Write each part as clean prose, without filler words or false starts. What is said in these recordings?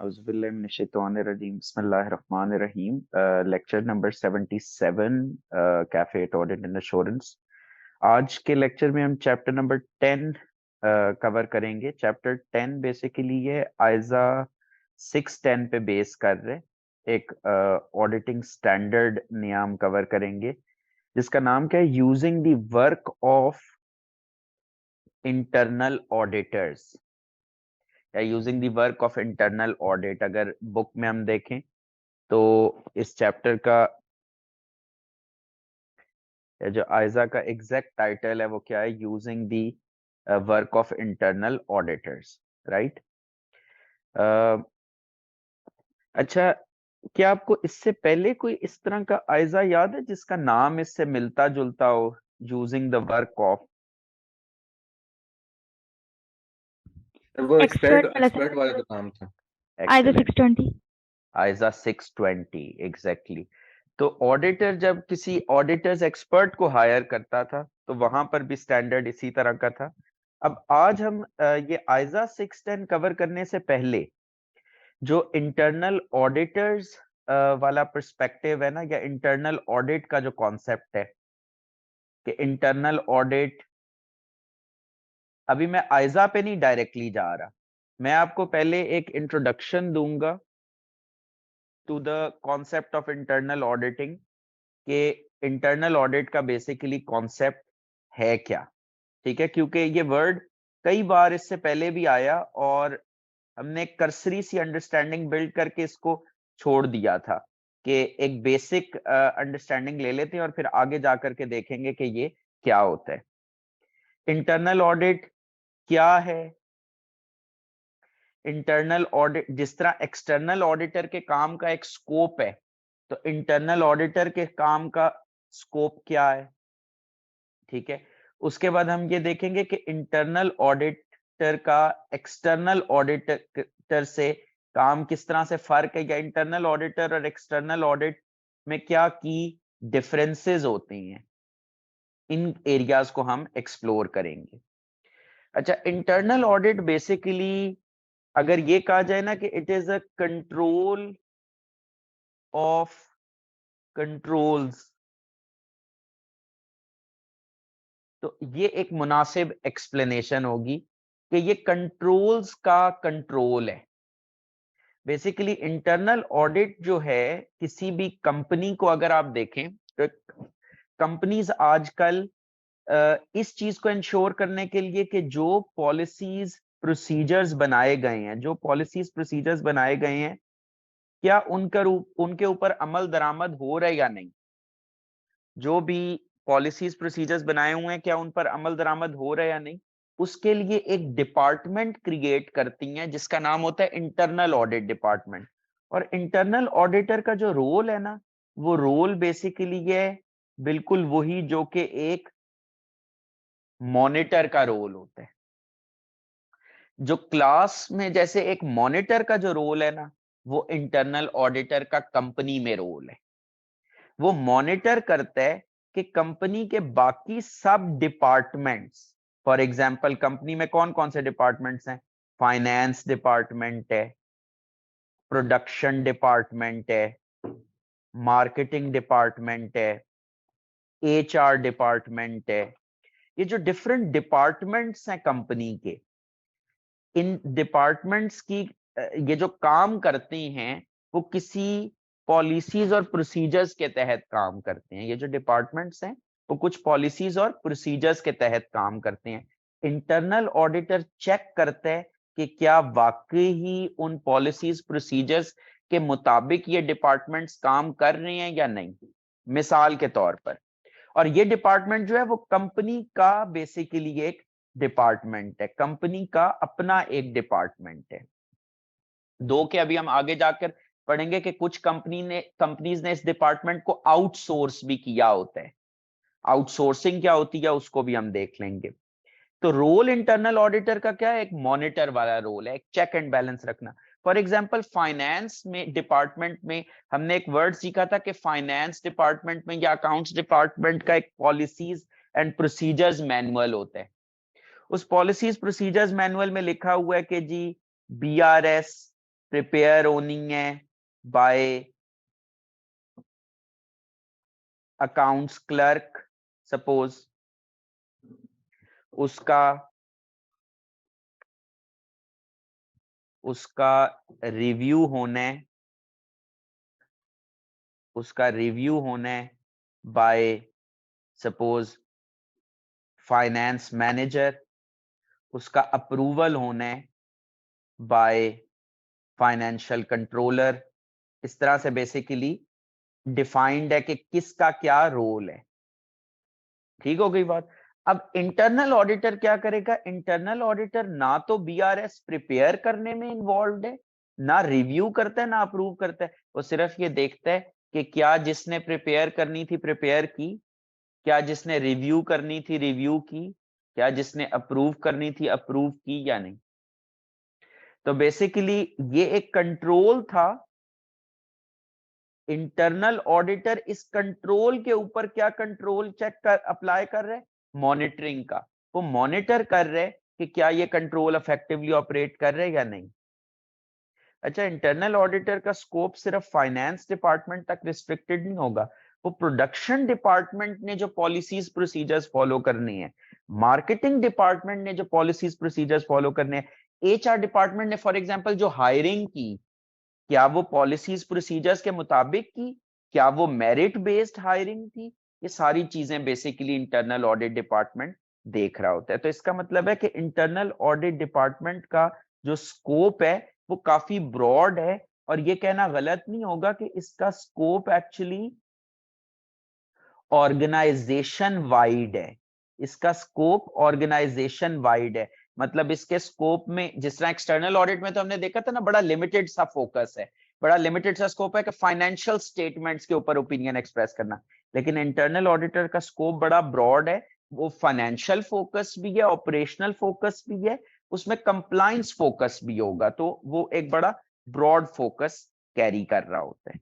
Auzubillahiminash-shaytanir-rajim. Bismillahir-rahmanir-rahim. Lecture number 77, Cafe Audit and Assurance. आज के lecture में हम चैप्टर नंबर 10 कवर करेंगे. चैप्टर 10 बेसिकली ये आइजा 610 पे बेस कर रहे एक ऑडिटिंग स्टैंडर्ड नियम कवर करेंगे जिसका नाम क्या है, using the work of internal auditors या using the work of internal audit. अगर बुक में हम देखें तो इस चैप्टर का जो आइजा का एग्जैक्ट टाइटल है वो क्या है, using the work of internal auditors, right. अच्छा, क्या आपको इससे पहले कोई इस तरह का आइजा याद है जिसका नाम इससे मिलता जुलता हो, यूजिंग द वर्क ऑफ? वो एक्सपर्ट एक्सपर्ट वाला तो नाम था आइजा 620. आइजा 620 एग्जैक्टली. तो ऑडिटर जब किसी ऑडिटर्स एक्सपर्ट को हायर करता था तो वहां पर भी स्टैंडर्ड इसी तरह का था. अब आज हम ये आइजा 610 कवर करने से पहले जो इंटरनल ऑडिटर्स वाला पर्सपेक्टिव है ना, या इंटरनल ऑडिट का जो कॉन्सेप्ट है कि इंटरनल ऑडिट, अभी मैं आइजा पे नहीं डायरेक्टली जा रहा, मैं आपको पहले एक इंट्रोडक्शन दूंगा to the concept of internal auditing कि इंटरनल ऑडिट का बेसिकली कॉन्सेप्ट है क्या. ठीक है, क्योंकि ये वर्ड कई बार इससे पहले भी आया और हमने एक कर्सरी सी अंडरस्टैंडिंग बिल्ड करके इसको छोड़ दिया था कि एक बेसिक अंडरस्टैंडिंग ले लेते हैं और फिर आगे जाकर के देखेंगे कि ये क्या होता है. इंटरनल ऑडिट क्या है? इंटरनल ऑडिट जिस तरह एक्सटर्नल ऑडिटर के काम का एक स्कोप है, तो इंटरनल ऑडिटर के काम का स्कोप क्या है. ठीक है, उसके बाद हम ये देखेंगे कि इंटरनल ऑडिटर का एक्सटर्नल ऑडिटर से काम किस तरह से फर्क है, या इंटरनल ऑडिटर और एक्सटर्नल ऑडिट में क्या की डिफरेंसेस होती हैं. इन एरियाज को हम एक्सप्लोर करेंगे. अच्छा, इंटरनल ऑडिट बेसिकली अगर ये कहा जाए ना कि it is a control of controls, तो ये एक मुनासिब एक्सप्लेनेशन होगी कि ये कंट्रोल्स का कंट्रोल है. बेसिकली इंटरनल ऑडिट जो है किसी भी कंपनी को अगर आप देखें तो कंपनीज आजकल इस चीज को इंश्योर करने के लिए कि जो पॉलिसीज प्रोसीजर्स बनाए गए हैं, जो पॉलिसीज प्रोसीजर्स बनाए गए हैं, क्या उनके ऊपर अमल दरामद हो रहा है या नहीं. जो भी पॉलिसीज प्रोसीजर्स बनाए हुए हैं क्या उन पर अमल दरामद हो रहा है या नहीं, उसके लिए एक डिपार्टमेंट क्रिएट करती हैं जिसका नाम होता है इंटरनल ऑडिट डिपार्टमेंट. और इंटरनल ऑडिटर का जो रोल है ना, वो रोल बेसिकली है बिल्कुल वही जो कि एक मॉनिटर का रोल होता है. जो क्लास में जैसे एक मॉनिटर का जो रोल है ना, वो इंटरनल ऑडिटर का कंपनी में रोल है. वो मॉनिटर करता है कि कंपनी के बाकी सब डिपार्टमेंट्स, फॉर एग्जांपल कंपनी में कौन कौन से डिपार्टमेंट्स हैं, फाइनेंस डिपार्टमेंट है, प्रोडक्शन डिपार्टमेंट है, मार्केटिंग डिपार्टमेंट है, एचआर डिपार्टमेंट है. ये जो डिफरेंट डिपार्टमेंट्स हैं कंपनी के, इन डिपार्टमेंट्स की ये जो काम करती हैं वो किसी पॉलिसीज और प्रोसीजर्स के तहत काम करते हैं. ये जो डिपार्टमेंट्स हैं वो कुछ पॉलिसीज और प्रोसीजर्स के तहत काम करते हैं. इंटरनल ऑडिटर चेक करता है कि क्या वाकई ही उन पॉलिसीज प्रोसीजर्स के मुताबिक ये डिपार्टमेंट्स काम कर रहे हैं या नहीं. मिसाल के तौर पर, और ये डिपार्टमेंट जो है वो कंपनी का बेसिकली एक डिपार्टमेंट है, कंपनी का अपना एक डिपार्टमेंट है. दो के अभी हम आगे जाकर पढ़ेंगे कि कुछ कंपनीज ने इस डिपार्टमेंट को आउटसोर्स भी किया होता है. आउटसोर्सिंग क्या होती है उसको भी हम देख लेंगे. तो रोल इंटरनल ऑडिटर का क्या है, एक मॉनिटर वाला रोल है, एक चेक एंड बैलेंस रखना. फॉर एग्जांपल फाइनेंस में डिपार्टमेंट में हमने एक वर्ड सीखा था कि फाइनेंस डिपार्टमेंट में या अकाउंट्स डिपार्टमेंट का एक पॉलिसीज एंड प्रोसीजर्स मैनुअल होता है. उस पॉलिसीज प्रोसीजर्स मैनुअल में लिखा हुआ है कि जी बीआरएस प्रिपेयर होनी है बाय अकाउंट्स क्लर्क सपोज, उसका रिव्यू होना है बाय सपोज फाइनेंस मैनेजर, उसका अप्रूवल होना है बाय फाइनेंशियल कंट्रोलर। इस तरह से बेसिकली डिफाइंड है कि किसका क्या रोल है। ठीक हो गई बात। अब इंटरनल ऑडिटर क्या करेगा? इंटरनल ऑडिटर ना तो बीआरएस प्रिपेयर करने में इन्वॉल्व है, ना रिव्यू करता है, ना अप्रूव करता है। वो सिर्फ ये देखता है कि क्या जिसने प्रिपेयर करनी थी प्रिपेयर की, क्या जिसने रिव्यू करनी थी रिव्यू की, क्या जिसने अप्रूव करनी थी अप्रूव की या नहीं। तो बेसिकली ये एक कंट्रोल था। इंटरनल ऑडिटर इस कंट्रोल के ऊपर क्या कंट्रोल चेक कर अप्लाई कर रहे? मॉनिटरिंग का। वो मॉनिटर कर रहे कि क्या ये कंट्रोल इफेक्टिवली ऑपरेट कर रहे या नहीं। अच्छा, इंटरनल ऑडिटर का स्कोप सिर्फ फाइनेंस डिपार्टमेंट तक रिस्ट्रिक्टेड नहीं होगा, वो प्रोडक्शन डिपार्टमेंट ने जो पॉलिसीज प्रोसीजर्स फॉलो करनी है, मार्केटिंग डिपार्टमेंट ने जो पॉलिसीज प्रोसीजर्स फॉलो करने हैं, एचआर डिपार्टमेंट ने फॉर एग्जांपल जो हायरिंग की, क्या वो पॉलिसीज प्रोसीजर्स के मुताबिक की, क्या वो मेरिट बेस्ड हायरिंग थी, ये सारी चीजें बेसिकली इंटरनल ऑडिट डिपार्टमेंट देख रहा होता है। तो इसका मतलब है कि इंटरनल ऑडिट डिपार्टमेंट का जो स्कोप है वो काफी ब्रॉड है, और ये कहना गलत नहीं होगा कि इसका स्कोप एक्चुअली ऑर्गेनाइजेशन वाइड है। इसका स्कोप ऑर्गेनाइजेशन वाइड है, मतलब इसके स्कोप में जिस तरह एक्सटर्नल ऑडिट में तो हमने देखा था ना, बड़ा लिमिटेड सा फोकस है, बड़ा लिमिटेड सा स्कोप है कि फाइनेंशियल स्टेटमेंट्स के ऊपर ओपिनियन एक्सप्रेस करना। लेकिन इंटरनल ऑडिटर का स्कोप बड़ा ब्रॉड है, वो फाइनेंशियल फोकस भी है, ऑपरेशनल फोकस भी है, उसमें कंप्लायंस फोकस भी होगा, तो वो एक बड़ा ब्रॉड फोकस कैरी कर रहा होता है।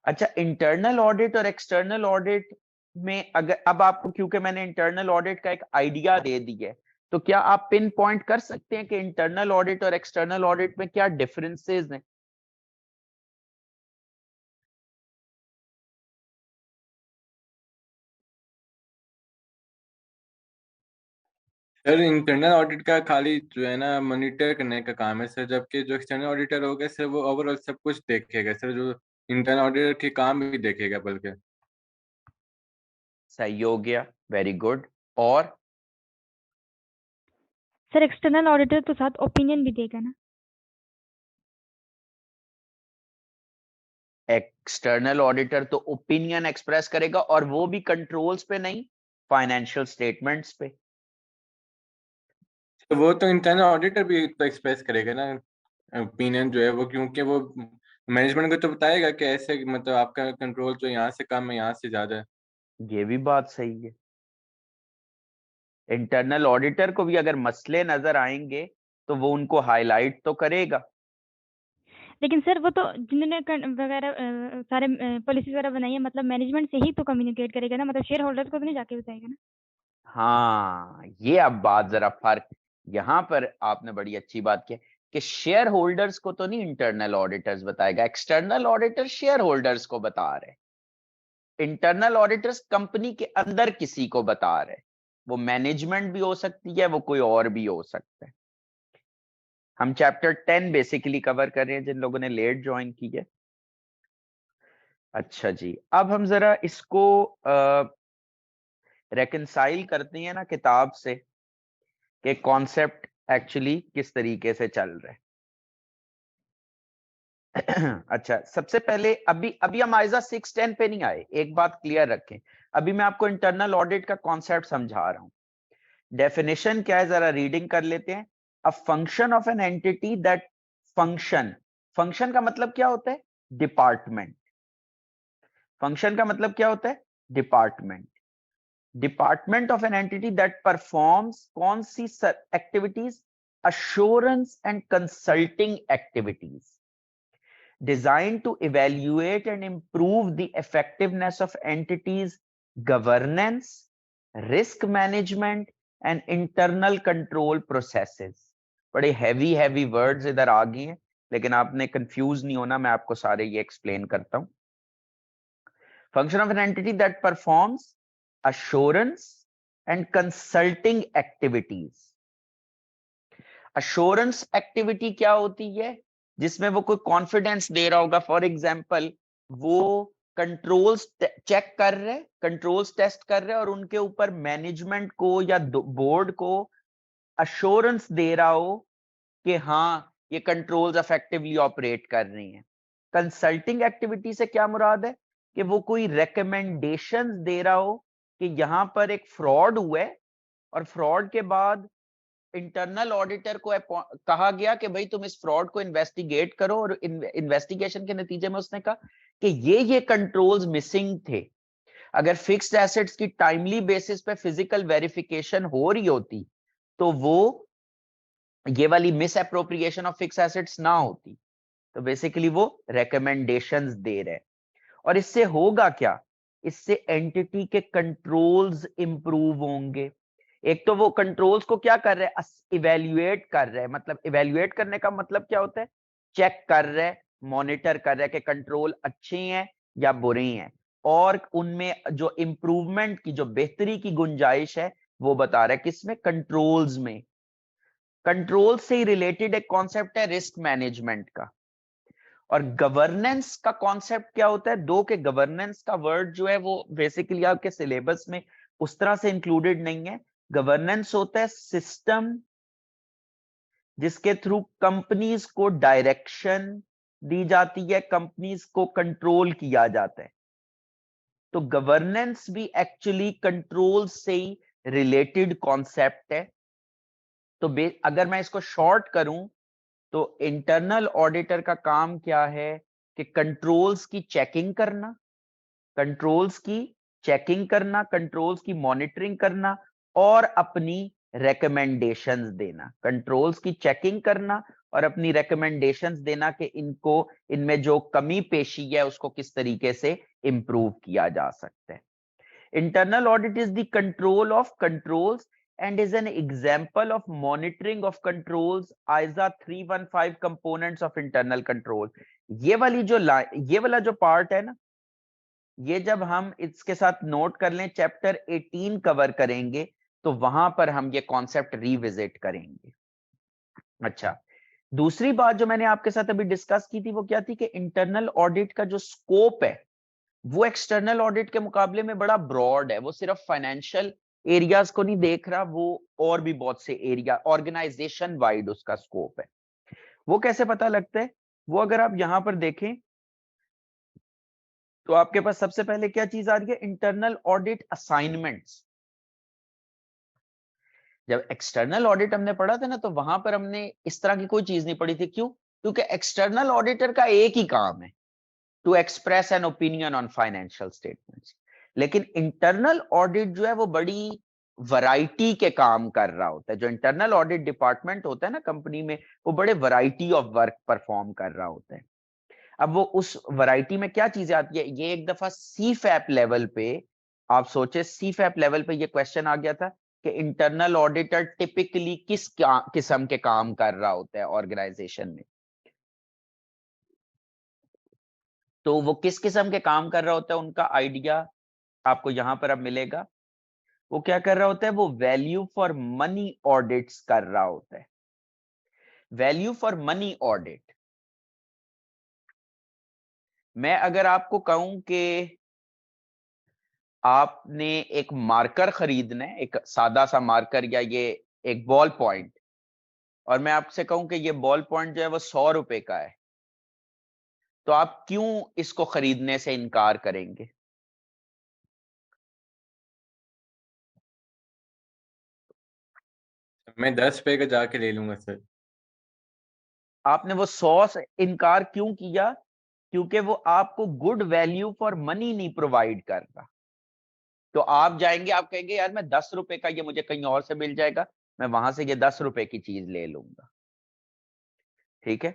अच्छा, इंटरनल ऑडिट और एक्सटर्नल ऑडिट में अगर अब आपको, क्योंकि मैंने इंटरनल ऑडिट का एक आइडिया दे दिया है, तो क्या आप पिन पॉइंट कर सकते हैं कि इंटरनल ऑडिट और एक्सटर्नल ऑडिट में क्या डिफरेंसेस हैं? सर इंटरनल ऑडिट का खाली जो है ना मॉनिटर करने का काम है सर, जबकि जो एक्सटर्नल ऑडिटर होगा सर वो ओवरऑल सब कुछ देखेगा सर, जो इंटरनल ऑडिटर के काम भी देखेगा बल्कि। सही हो गया, वेरी गुड। और सर एक्सटर्नल ऑडिटर तो साथ ओपिनियन भी देगा ना? एक्सटर्नल ऑडिटर तो ओपिनियन एक्सप्रेस करेगा, और वो भी कंट्रोल्स पे नहीं, फाइनेंशियल स्टेटमेंट्स पे। तो वो तो इंटरनल ऑडिटर भी तो एक्सप्रेस करेगा ना ओपिनियन जो है वो, क्योंकि वो मैनेजमेंट को तो बताएगा कि ऐसे मतलब आपका कंट्रोल जो यहाँ से कम है यहाँ से ज्यादा है। ये भी बात सही है। इंटरनल ऑडिटर को भी अगर मसले नजर आएंगे तो वो उनको हाईलाइट तो करेगा। लेकिन सर वो तो जिन्होंने वगैरह सारे पॉलिसी वगैरह बनाई है, मतलब मैनेजमेंट से ही तो कम्युनिकेट करेगा ना, मतलब शेयर होल्डर्स को तो नहीं जाके बताएगा ना? हाँ, ये अब बात जरा फर्क, यहां पर आपने बड़ी अच्छी बात की कि शेयर होल्डर्स को तो नहीं इंटरनल ऑडिटर्स बताएगा, एक्सटर्नल ऑडिटर शेयर होल्डर्स को बता रहे, इंटरनल ऑडिटर्स कंपनी के अंदर किसी को बता रहे। वो मैनेजमेंट भी हो सकती है, वो कोई और भी हो सकता है। हम चैप्टर 10 बेसिकली कवर कर रहे हैं जिन लोगों ने लेट ज्वाइन की है। अच्छा जी, अब हम जरा इसको रेकंसाइल करते हैं ना किताब से कि कॉन्सेप्ट एक्चुअली किस तरीके से चल रहे हैं। अच्छा, सबसे पहले अभी अभी हम आइजा 610 पे नहीं आए, एक बात क्लियर रखें। अभी मैं आपको इंटरनल ऑडिट का कॉन्सेप्ट समझा रहा हूं। डेफिनेशन क्या है जरा रीडिंग कर लेते हैं। A function of an entity that function, function का मतलब क्या होता है? डिपार्टमेंट। फंक्शन का मतलब क्या होता है? Department. Department of an entity that performs कौन सी activities? Assurance and consulting activities designed to evaluate and improve the effectiveness of entities governance, risk management and internal control processes। बड़े हैवी वर्ड्स इधर आ गए हैं, लेकिन आपने कंफ्यूज नहीं होना, मैं आपको सारे ये एक्सप्लेन करता हूं। Function of an entity that performs assurance and consulting activities. Assurance activity क्या होती है? जिसमें वो कोई कॉन्फिडेंस दे रहा होगा। फॉर एग्जाम्पल, वो कंट्रोल्स चेक कर रहे, कंट्रोल्स टेस्ट कर रहे और उनके ऊपर मैनेजमेंट को या बोर्ड को अश्योरेंस दे रहा हो कि हाँ ये कंट्रोल्स इफेक्टिवली ऑपरेट कर रही हैं। कंसल्टिंग एक्टिविटी से क्या मुराद है? कि वो कोई रिकमेंडेशंस दे रहा हो कि यहां पर एक फ्रॉड हुआ है और फ्रॉड के बाद इंटरनल ऑडिटर को कहा गया कि भाई तुम इस फ्रॉड को इन्वेस्टिगेट करो, और इन्वेस्टिगेशन के नतीजे में उसने कहा कि ये कंट्रोल्स मिसिंग थे। अगर फिक्स्ड एसेट्स की टाइमली बेसिस पे फिजिकल वेरिफिकेशन हो रही होती तो वो ये वाली miss appropriation of fix assets ना होती। तो बेसिकली वो रिकमेंडेशंस दे रहे हैं। और इससे होगा क्या? इससे एंटिटी के कंट्रोल्स इंप्रूव होंगे। एक तो वो कंट्रोल्स को क्या कर रहे हैं? इवेल्युएट कर रहे हैं। मतलब इवेल्युएट करने का मतलब क्या होता है? चेक कर रहे हैं, मॉनिटर कर रहे हैं कि कंट्रोल अच्छे हैं या बुरे हैं, और उनमें जो इंप्रूवमेंट की, जो बेहतरी की गुंजाइश है वो बता रहा है। किसमें? कंट्रोल्स में। कंट्रोल से ही रिलेटेड एक कॉन्सेप्ट है रिस्क मैनेजमेंट का। और गवर्नेंस का कॉन्सेप्ट क्या होता है? दो के गवर्नेंस का वर्ड जो है वो बेसिकली आपके सिलेबस में उस तरह से इंक्लूडेड नहीं है। गवर्नेंस होता है सिस्टम जिसके थ्रू कंपनीज को डायरेक्शन दी जाती है, कंपनीज को कंट्रोल किया जाता है। तो गवर्नेंस भी एक्चुअली कंट्रोल से ही रिलेटेड कॉन्सेप्ट है। तो अगर मैं इसको शॉर्ट करूं तो इंटरनल ऑडिटर का काम क्या है? कि कंट्रोल्स की चेकिंग करना, कंट्रोल्स की चेकिंग करना, कंट्रोल्स की मॉनिटरिंग करना और अपनी रिकमेंडेशंस देना। कंट्रोल्स की चेकिंग करना और अपनी रिकमेंडेशंस देना कि इनको, इनमें जो कमी पेशी है उसको किस तरीके से इंप्रूव किया जा सकता है। Internal audit is the control of controls and is an example of monitoring of controls ISA 315 components of internal control। ये वाली जो ये वाला जो पार्ट है ना, ये जब हम इसके साथ नोट कर लें, चैप्टर 18 कवर करेंगे तो वहां पर हम ये कॉन्सेप्ट रिविजिट करेंगे। अच्छा, दूसरी बात जो मैंने आपके साथ अभी डिस्कस की थी वो क्या थी? कि इंटरनल ऑडिट का जो स्कोप है वो एक्सटर्नल ऑडिट के मुकाबले में बड़ा ब्रॉड है। वो सिर्फ फाइनेंशियल एरियाज को नहीं देख रहा, वो और भी बहुत से एरिया, ऑर्गेनाइजेशन वाइड उसका स्कोप है। वो कैसे पता लगता है? वो अगर आप यहां पर देखें तो आपके पास सबसे पहले क्या चीज आ रही है? Internal audit assignments. जब एक्सटर्नल ऑडिट हमने पढ़ा था ना तो वहां पर हमने इस तरह की कोई चीज नहीं पढ़ी थी। क्यों? क्योंकि एक्सटर्नल ऑडिटर का एक ही काम है, to express an opinion on financial statements. लेकिन इंटरनल ऑडिट जो है वो बड़ी वैरायटी के काम कर रहा होता है। जो इंटरनल ऑडिट डिपार्टमेंट होता है ना कंपनी में, वो बड़े वैरायटी ऑफ वर्क परफॉर्म कर रहा होता है। अब वो उस वैरायटी में क्या चीजें आती है? ये एक दफा सीफैप लेवल पे, आप सोचे सीफैप लेवल पे ये क्वेश्चन आ गया था कि इंटरनल ऑडिटर टिपिकली किस किस्म के काम कर रहा होता है ऑर्गेनाइजेशन में। तो वो किस किस्म के काम कर रहा होता है उनका आइडिया आपको यहां पर अब मिलेगा। वो क्या कर रहा होता है? वो वैल्यू फॉर मनी ऑडिट्स कर रहा होता है। Value for money audit. मैं अगर आपको कहूं कि आपने एक मार्कर खरीदना है, एक सादा सा मार्कर या ये एक बॉल पॉइंट, और मैं आपसे कहूं कि ये बॉल पॉइंट जो है वो 100 रुपए का है, तो आप क्यों इसको खरीदने से इनकार करेंगे? मैं 10 रुपए का जाके ले लूंगा सर। आपने वो 100 से इनकार क्यों किया? क्योंकि वो आपको गुड वैल्यू फॉर मनी नहीं प्रोवाइड कर रहा। तो आप जाएंगे, आप कहेंगे यार मैं 10 रुपए का ये मुझे कहीं और से मिल जाएगा, मैं वहां से ये 10 रुपए की चीज ले लूंगा। ठीक है?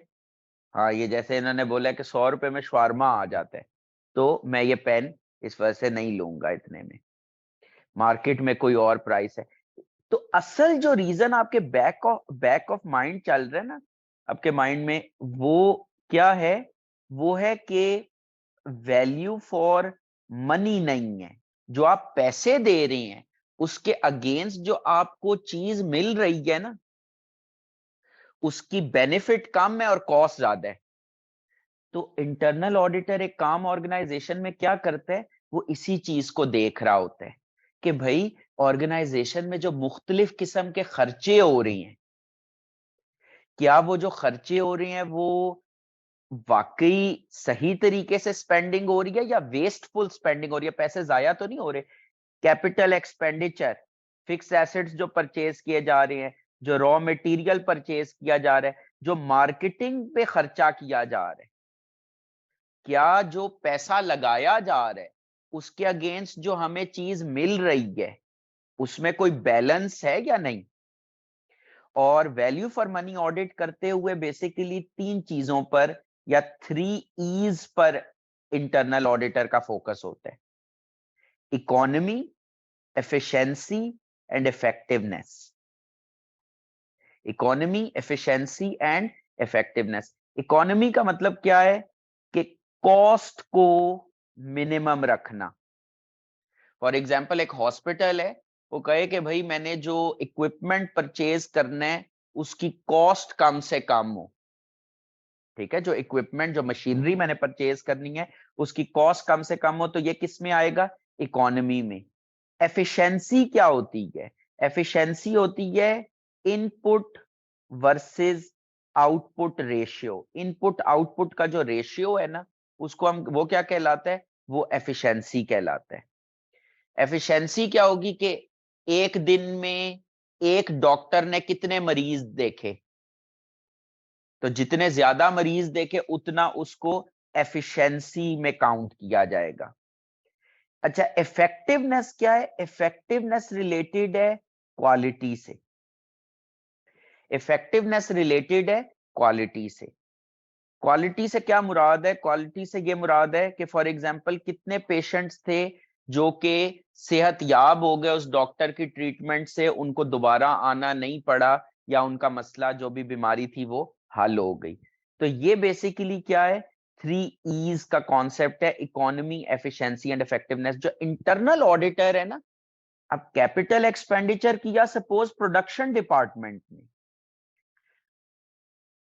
हाँ, ये जैसे इन्होंने बोला कि 100 रुपए में शवारमा आ जाता है, तो मैं ये पेन इस वजह से नहीं लूंगा इतने में, मार्केट में कोई और प्राइस है। तो असल जो रीजन आपके बैक ऑफ माइंड चल रहा है ना, आपके माइंड में, वो क्या है? वो है कि वैल्यू फॉर मनी नहीं है। जो आप पैसे दे रहे हैं उसके अगेंस्ट जो आपको चीज मिल रही है ना, उसकी बेनिफिट कम है और कॉस्ट ज्यादा है। तो इंटरनल ऑडिटर एक काम ऑर्गेनाइजेशन में क्या करता है, वो इसी चीज को देख रहा होता है कि भाई ऑर्गेनाइजेशन में जो मुख्तलिफ किस्म के खर्चे हो रही हैं, क्या वो जो खर्चे हो रही हैं वो वाकई सही तरीके से स्पेंडिंग हो रही है या वेस्टफुल स्पेंडिंग हो रही है, पैसे जाया तो नहीं हो रहे। कैपिटल एक्सपेंडिचर, फिक्स एसेट्स जो परचेज किए जा रहे हैं, जो रॉ मटेरियल परचेज किया जा रहा है, जो मार्केटिंग पे खर्चा किया जा रहा है, क्या जो पैसा लगाया जा रहा है उसके अगेंस्ट जो हमें चीज मिल रही है उसमें कोई बैलेंस है या नहीं। और वैल्यू फॉर मनी ऑडिट करते हुए बेसिकली 3 चीजों पर या 3 ईज पर इंटरनल ऑडिटर का फोकस होता है: economy, efficiency and effectiveness. Economy, efficiency and effectiveness. Economy का मतलब क्या है कि कॉस्ट को मिनिमम रखना। फॉर एग्जाम्पल एक हॉस्पिटल है, वो कहे कि भाई मैंने जो इक्विपमेंट परचेज करना है उसकी कॉस्ट कम से कम हो। ठीक है, जो इक्विपमेंट जो मशीनरी मैंने परचेज करनी है उसकी कॉस्ट कम से कम हो, तो ये किस में आएगा? इकोनॉमी में। एफिशिएंसी क्या होती है? एफिशिएंसी होती है input versus output ratio. Input output का जो रेशियो है ना, उसको हम, वो क्या कहलाता है? वो एफिशिएंसी कहलाता है। एफिशिएंसी क्या होगी कि एक दिन में एक डॉक्टर ने कितने मरीज देखे, तो जितने ज्यादा मरीज देखे उतना उसको एफिशिएंसी में काउंट किया जाएगा। अच्छा, इफेक्टिवनेस क्या है? इफेक्टिवनेस रिलेटेड है क्वालिटी से। इफेक्टिवनेस रिलेटेड है क्वालिटी से। क्वालिटी से क्या मुराद है? क्वालिटी से ये मुराद है कि फॉर एग्जांपल कितने पेशेंट्स थे जो कि सेहत याब हो गए उस डॉक्टर की ट्रीटमेंट से, उनको दोबारा आना नहीं पड़ा या उनका मसला जो भी बीमारी थी वो हल हो गई। तो ये बेसिकली क्या है? 3 ईज का कॉन्सेप्ट है: इकोनॉमी, एफिशिएंसी एंड इफेक्टिवनेस। जो इंटरनल ऑडिटर है ना, अब कैपिटल एक्सपेंडिचर किया सपोज प्रोडक्शन डिपार्टमेंट ने,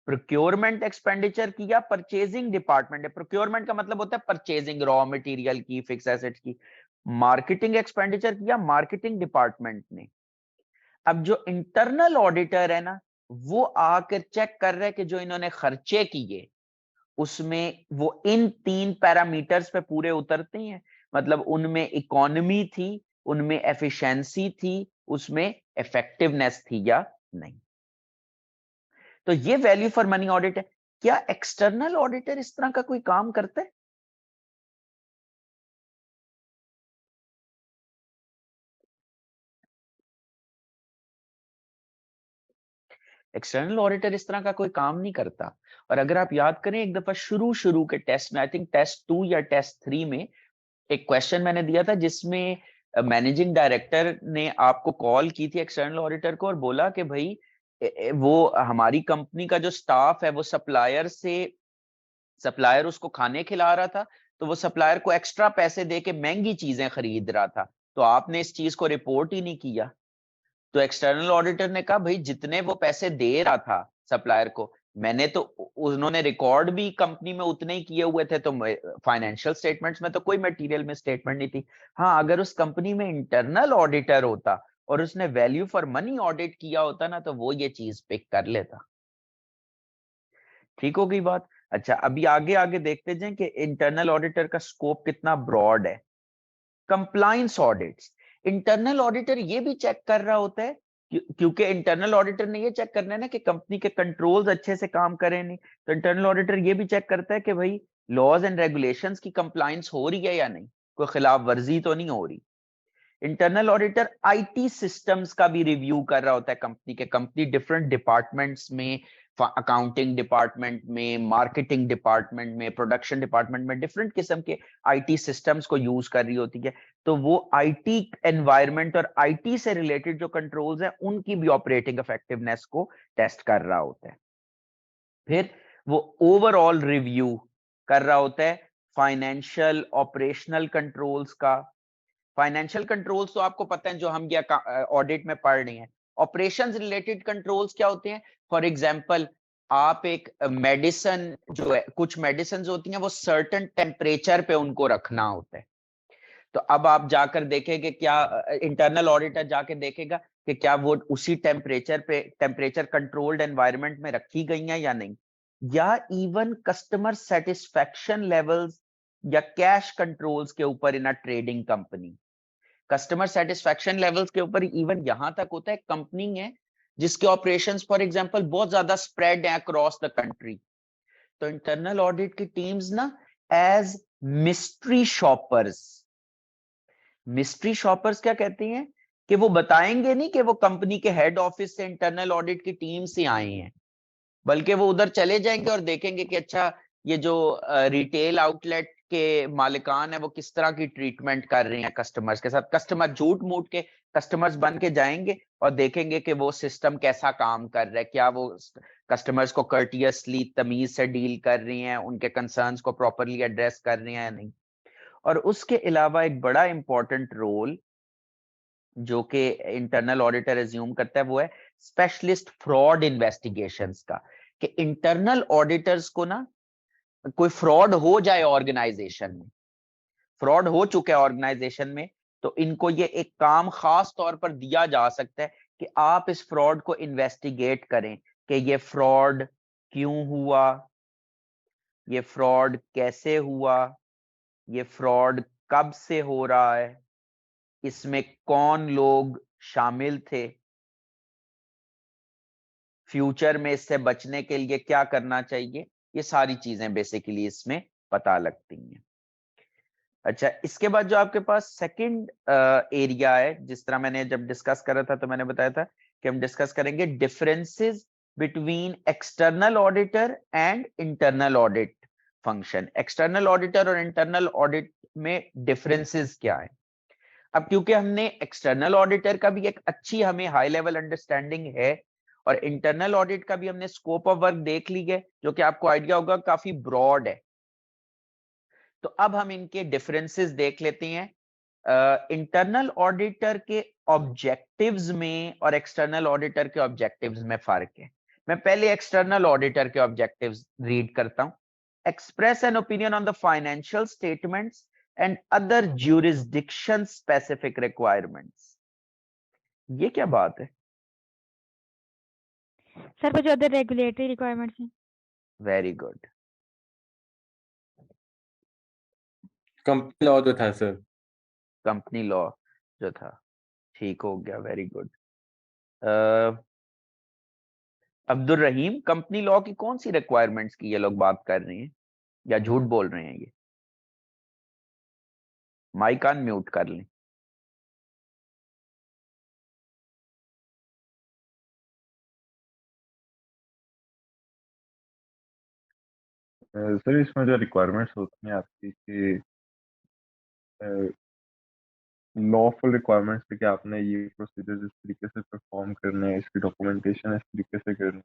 प्रोक्योरमेंट एक्सपेंडिचर किया परचेजिंग डिपार्टमेंट है। प्रोक्योरमेंट का मतलब होता है परचेजिंग रॉ मटेरियल की, फिक्स एसेट्स की। मार्केटिंग एक्सपेंडिचर किया मार्केटिंग डिपार्टमेंट ने। अब जो इंटरनल ऑडिटर है ना, वो आकर चेक कर रहे हैं कि जो इन्होंने खर्चे किए उसमें वो इन 3 पैरामीटर्स पे पूरे उतरते हैं। मतलब उनमें इकोनॉमी थी, उनमें एफिशिएंसी थी, उसमें इफेक्टिवनेस थी या नहीं। तो ये वैल्यू फॉर मनी ऑडिट है। क्या एक्सटर्नल ऑडिटर इस तरह का कोई काम करता है? एक्सटर्नल ऑडिटर इस तरह का कोई काम नहीं करता। और अगर आप याद करें एक दफा शुरू शुरू के टेस्ट में, आई थिंक टेस्ट 2 या टेस्ट 3 में, एक क्वेश्चन मैंने दिया था जिसमें मैनेजिंग डायरेक्टर ने आपको कॉल की थी एक्सटर्नल ऑडिटर को और बोला कि भाई वो हमारी कंपनी का जो स्टाफ है वो सप्लायर उसको खाने खिला रहा था, तो वो सप्लायर को एक्स्ट्रा पैसे दे के महंगी चीजें खरीद रहा था, तो आपने इस चीज को रिपोर्ट ही नहीं किया। तो एक्सटर्नल ऑडिटर ने कहा भाई जितने वो पैसे दे रहा था सप्लायर को, मैंने तो, उन्होंने रिकॉर्ड भी कंपनी में उतने ही किए हुए थे, तो फाइनेंशियल स्टेटमेंट्स में तो कोई मटेरियल में स्टेटमेंट नहीं थी। हाँ, अगर उस कंपनी में इंटरनल ऑडिटर होता और उसने वैल्यू फॉर मनी ऑडिट किया होता ना, तो वो ये चीज पिक कर लेता। ठीक हो गई बात? अच्छा, अभी आगे आगे देखते जाएं कि इंटरनल ऑडिटर का स्कोप कितना ब्रॉड है। Compliance audits. इंटरनल ऑडिटर ये भी चेक कर रहा होता है, क्योंकि इंटरनल ऑडिटर ने ये चेक करना है ना कि कंपनी के कंट्रोल्स अच्छे से काम करें नहीं, तो इंटरनल ऑडिटर ये भी चेक करता है कि भाई लॉज एंड रेगुलेशंस की कंप्लायंस हो रही है या नहीं, कोई खिलाफ वर्जी तो नहीं हो रही। इंटरनल ऑडिटर आईटी सिस्टम्स का भी रिव्यू कर रहा होता है कंपनी के। कंपनी डिफरेंट डिपार्टमेंट्स में, अकाउंटिंग डिपार्टमेंट में, मार्केटिंग डिपार्टमेंट में, प्रोडक्शन डिपार्टमेंट में डिफरेंट किस्म के आईटी सिस्टम्स को यूज कर रही होती है। तो वो आईटी एनवायरनमेंट और आईटी से रिलेटेड जो कंट्रोल्स हैं उनकी भी ऑपरेटिंग इफेक्टिवनेस को टेस्ट कर रहा होता है। फिर वो ओवरऑल रिव्यू कर रहा होता है फाइनेंशियल ऑपरेशनल कंट्रोल्स का। फाइनेंशियल कंट्रोल्स तो आपको पता है जो हम या ऑडिट में पढ़ रहे हैं। ऑपरेशंस रिलेटेड कंट्रोल्स क्या होते हैं? फॉर एग्जांपल, आप एक मेडिसिन जो है, कुछ मेडिसिन होती हैं वो सर्टेन टेम्परेचर पे उनको रखना होता है। तो अब आप जाकर देखेंगे क्या इंटरनल ऑडिटर जाके देखेगा कि क्या वो उसी टेम्परेचर कंट्रोल्ड एनवायरनमेंट में रखी गई हैं या नहीं, या इवन कस्टमर सेटिस्फेक्शन लेवल्स या कैश कंट्रोल्स के ऊपर in a trading company. Customer satisfaction levels के ऊपर इवन यहां तक होता है, कंपनी है जिसके ऑपरेशंस फॉर एग्जांपल बहुत ज्यादा स्प्रेड है अक्रॉस द कंट्री, तो इंटरनल ऑडिट की टीम्स ना as mystery shoppers. Mystery shoppers क्या कहती हैं कि वो बताएंगे नहीं कि वो कंपनी के हेड ऑफिस से इंटरनल ऑडिट की टीम से आए हैं, बल्कि वो उधर चले जाएंगे और देखेंगे कि अच्छा ये जो रिटेल आउटलेट के मालिकान है वो किस तरह की ट्रीटमेंट कर रहे हैं कस्टमर्स के साथ। कस्टमर झूठ मूठ के कस्टमर्स बन के जाएंगे और देखेंगे कि वो सिस्टम कैसा काम कर रहा है, क्या वो कस्टमर्स को कर्टियसली तमीज से डील कर रही हैं, उनके कंसर्न्स को प्रॉपरली एड्रेस कर रही हैं या नहीं। और उसके अलावा एक बड़ा इंपॉर्टेंट रोल जो कि इंटरनल ऑडिटर एज्यूम करता है वो है स्पेशलिस्ट फ्रॉड इन्वेस्टिगेशंस का। कि इंटरनल ऑडिटर्स को ना कोई फ्रॉड हो जाए ऑर्गेनाइजेशन में, फ्रॉड हो चुका है ऑर्गेनाइजेशन में, तो इनको ये एक काम खास तौर पर दिया जा सकता है कि आप इस फ्रॉड को इन्वेस्टिगेट करें कि ये फ्रॉड क्यों हुआ, ये फ्रॉड कैसे हुआ, ये फ्रॉड कब से हो रहा है, इसमें कौन लोग शामिल थे, फ्यूचर में इससे बचने के लिए क्या करना चाहिए। ये सारी चीजें बेसिकली इसमें पता लगती हैं। अच्छा, इसके बाद जो आपके पास सेकंड एरिया है, जिस तरह मैंने जब डिस्कस कर रहा था तो मैंने बताया था कि हम डिस्कस करेंगे differences between external auditor and internal audit function. External auditor और इंटरनल ऑडिट में डिफरेंसेस क्या है? अब क्योंकि हमने एक्सटर्नल ऑडिटर का भी एक अच्छी हमें हाई लेवल अंडरस्टैंडिंग है और इंटरनल ऑडिट का भी हमने स्कोप ऑफ वर्क देख ली है, जो कि आपको आइडिया होगा काफी ब्रॉड है, तो अब हम इनके डिफरेंसेस देख लेते हैं। इंटरनल ऑडिटर के ऑब्जेक्टिव्स में और एक्सटर्नल ऑडिटर के ऑब्जेक्टिव्स में फर्क है। मैं पहले एक्सटर्नल ऑडिटर के ऑब्जेक्टिव्स रीड करता हूं। Express an opinion on the financial statements and other jurisdiction specific requirements. ये क्या बात है? सर वो जो अदर रेगुलेटरी रिक्वायरमेंट्स हैं। Very good. कंपनी लॉ जो था सर। कंपनी लॉ जो था, ठीक हो गया, वेरी गुड। अब्दुल रहीम, कंपनी लॉ की कौन सी रिक्वायरमेंट्स की ये लोग बात कर रहे हैं या झूठ बोल रहे हैं? ये माइक अनम्यूट कर लें। सर इसमें जो रिक्वायरमेंट्स होती हैं आपकी कि लॉफुल रिक्वायरमेंट्स है कि आपने ये प्रोसीजर इस तरीके से परफॉर्म करने हैं, इसकी डॉक्यूमेंटेशन इस तरीके से करनी।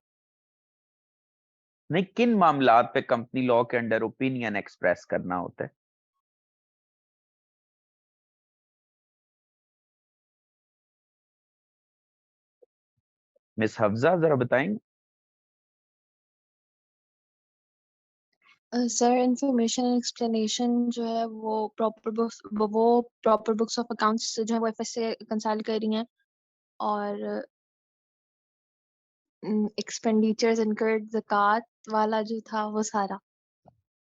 नहीं, किन मामलात पे कंपनी लॉ के अंडर ओपिनियन एक्सप्रेस करना होता है? मिस हफ्जा जरा बताएंगे। सर इंफॉर्मेशन एंड एक्सप्लेनेशन जो है वो प्रॉपर बुक्स ऑफ अकाउंट्स जो है वो एफएस से कंसल्ट कर रही हैं, और एक्सपेंडिचर्स इनकर्ड ज़कात वाला जो था वो सारा।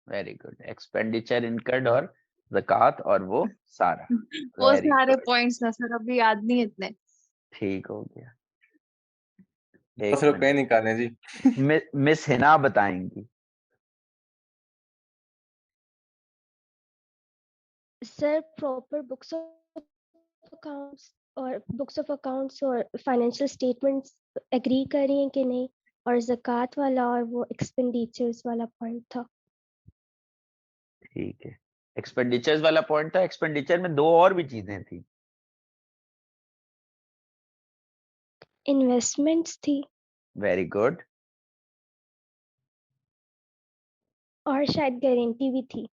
Very good. एक्सपेंडिचर इनकर्ड और ज़कात और वो सारा। वो वेरी सारे गुड, पॉइंट्स ना सर अभी याद नहीं इतने। ठीक हो गया। 10 एक रुपए निकालें जी। मिनट, मिस हिना बताएंगी। Sir proper books of accounts और फाइनेंशियल स्टेटमेंट्स एग्री कर रही हैं कि नहीं, और ज़कात वाला और वो एक्सपेंडिचर्स वाला पॉइंट था। ठीक है, एक्सपेंडिचर्स वाला पॉइंट था। एक्सपेंडिचर में दो और भी चीजें थी। इन्वेस्टमेंट्स थी। Very good. और शायद गारंटी भी थी।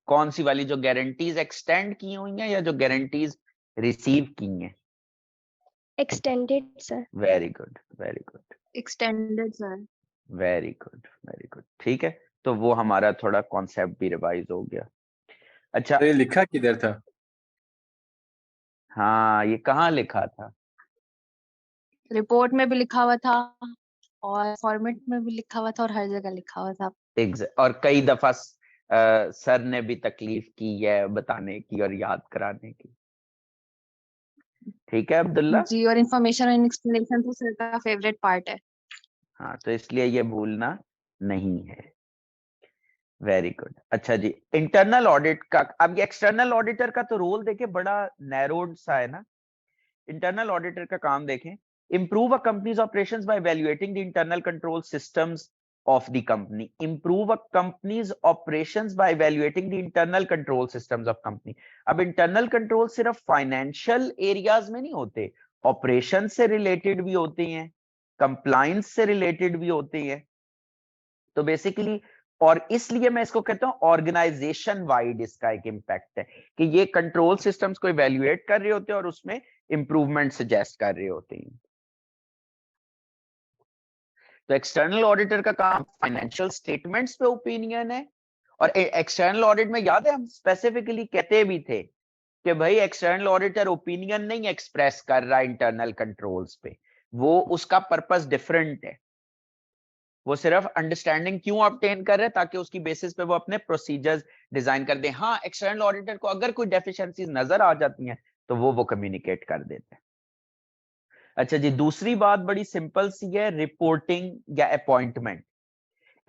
कौन सी वाली, जो गारंटीज एक्सटेंड की हुई हैं या जो गारंटीज रिसीव की हैं? Extended sir. Very good, very good, extended sir. Very good, very good. ठीक है, तो वो हमारा थोड़ा कॉन्सेप्ट भी रिवाइज हो गया। अच्छा, तो ये लिखा किधर था? हाँ, ये कहाँ लिखा था? रिपोर्ट में भी लिखा हुआ था और फॉर्मेट में भी लिखा हुआ था और हर जगह लिखा हुआ था। और कई दफा सर ने भी तकलीफ की है बताने की और याद कराने की। ठीक है अब्दुल्ला? जी, और इंफॉर्मेशन एंड एक्सप्लेनेशन तो सर का फेवरेट पार्ट है। हाँ, तो इसलिए ये भूलना नहीं है। Very good. अच्छा जी, इंटरनल ऑडिट का, अब ये एक्सटर्नल ऑडिटर का तो रोल देखे बड़ा नैरोड सा है ना। इंटरनल ऑडिटर का काम देखें, improve a company's operations by evaluating the internal control systems of the company. Improve a company's operations by evaluating the internal control systems of company. अब internal control सिर्फ फाइनेंशियल एरियाज में नहीं होते, operation से related भी होते हैं, compliance से रिलेटेड भी होते हैं। तो बेसिकली, और इसलिए मैं इसको कहता हूं ऑर्गेनाइजेशन वाइड इसका एक इम्पैक्ट है कि ये कंट्रोल सिस्टम्स को इवेल्युएट कर रहे होते हैं और उसमें इंप्रूवमेंट सजेस्ट कर रहे होते हैं। तो एक्सटर्नल ऑडिटर का काम फाइनेंशियल स्टेटमेंट्स पे ओपिनियन है। और एक्सटर्नल ऑडिट में याद है हम स्पेसिफिकली कहते भी थे कि भाई एक्सटर्नल ऑडिटर ओपिनियन नहीं एक्सप्रेस कर रहा इंटरनल कंट्रोल्स पे, वो उसका पर्पस डिफरेंट है। वो सिर्फ अंडरस्टैंडिंग क्यों ऑब्टेन कर रहे हैं ताकि उसकी बेसिस पे वो अपने प्रोसीजर्स डिजाइन कर दें। हाँ, एक्सटर्नल ऑडिटर को अगर कोई डेफिशिएंसीज नजर आ जाती हैं तो वो कम्युनिकेट कर देते हैं। अच्छा जी, दूसरी बात बड़ी सिंपल सी है, रिपोर्टिंग या अपॉइंटमेंट।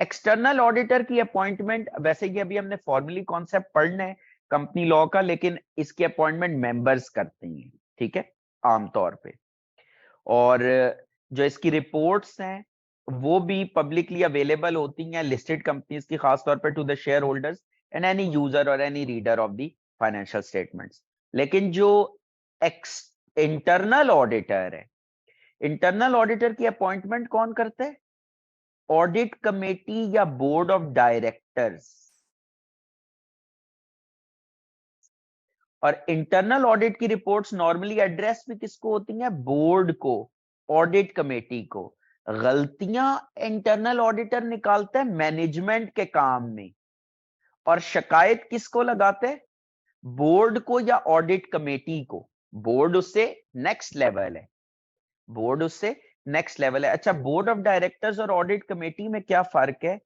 एक्सटर्नल ऑडिटर की अपॉइंटमेंट, वैसे ही अभी हमने फॉर्मली कॉन्सेप्ट पढ़ना है कंपनी लॉ का, लेकिन इसकी अपॉइंटमेंट मेंबर्स करते हैं, ठीक है, आमतौर पे। और जो इसकी रिपोर्ट्स हैं वो भी पब्लिकली अवेलेबल होती हैं लिस्टेड कंपनीज की, खासतौर पर to the shareholders and any user और any reader of the financial statements. लेकिन जो इंटरनल ऑडिटर है, इंटरनल ऑडिटर की अपॉइंटमेंट कौन करते हैं? ऑडिट कमेटी या बोर्ड ऑफ डायरेक्टर्स। और इंटरनल ऑडिट की रिपोर्ट्स नॉर्मली एड्रेस भी किसको होती हैं? बोर्ड को, ऑडिट कमेटी को। गलतियां इंटरनल ऑडिटर निकालते हैं मैनेजमेंट के काम में, और शिकायत किसको लगाते हैं? बोर्ड को या ऑडिट कमेटी को। बोर्ड उससे नेक्स्ट लेवल है, बोर्ड उससे नेक्स्ट लेवल है। अच्छा, बोर्ड ऑफ डायरेक्टर्स और ऑडिट कमेटी में क्या फर्क है?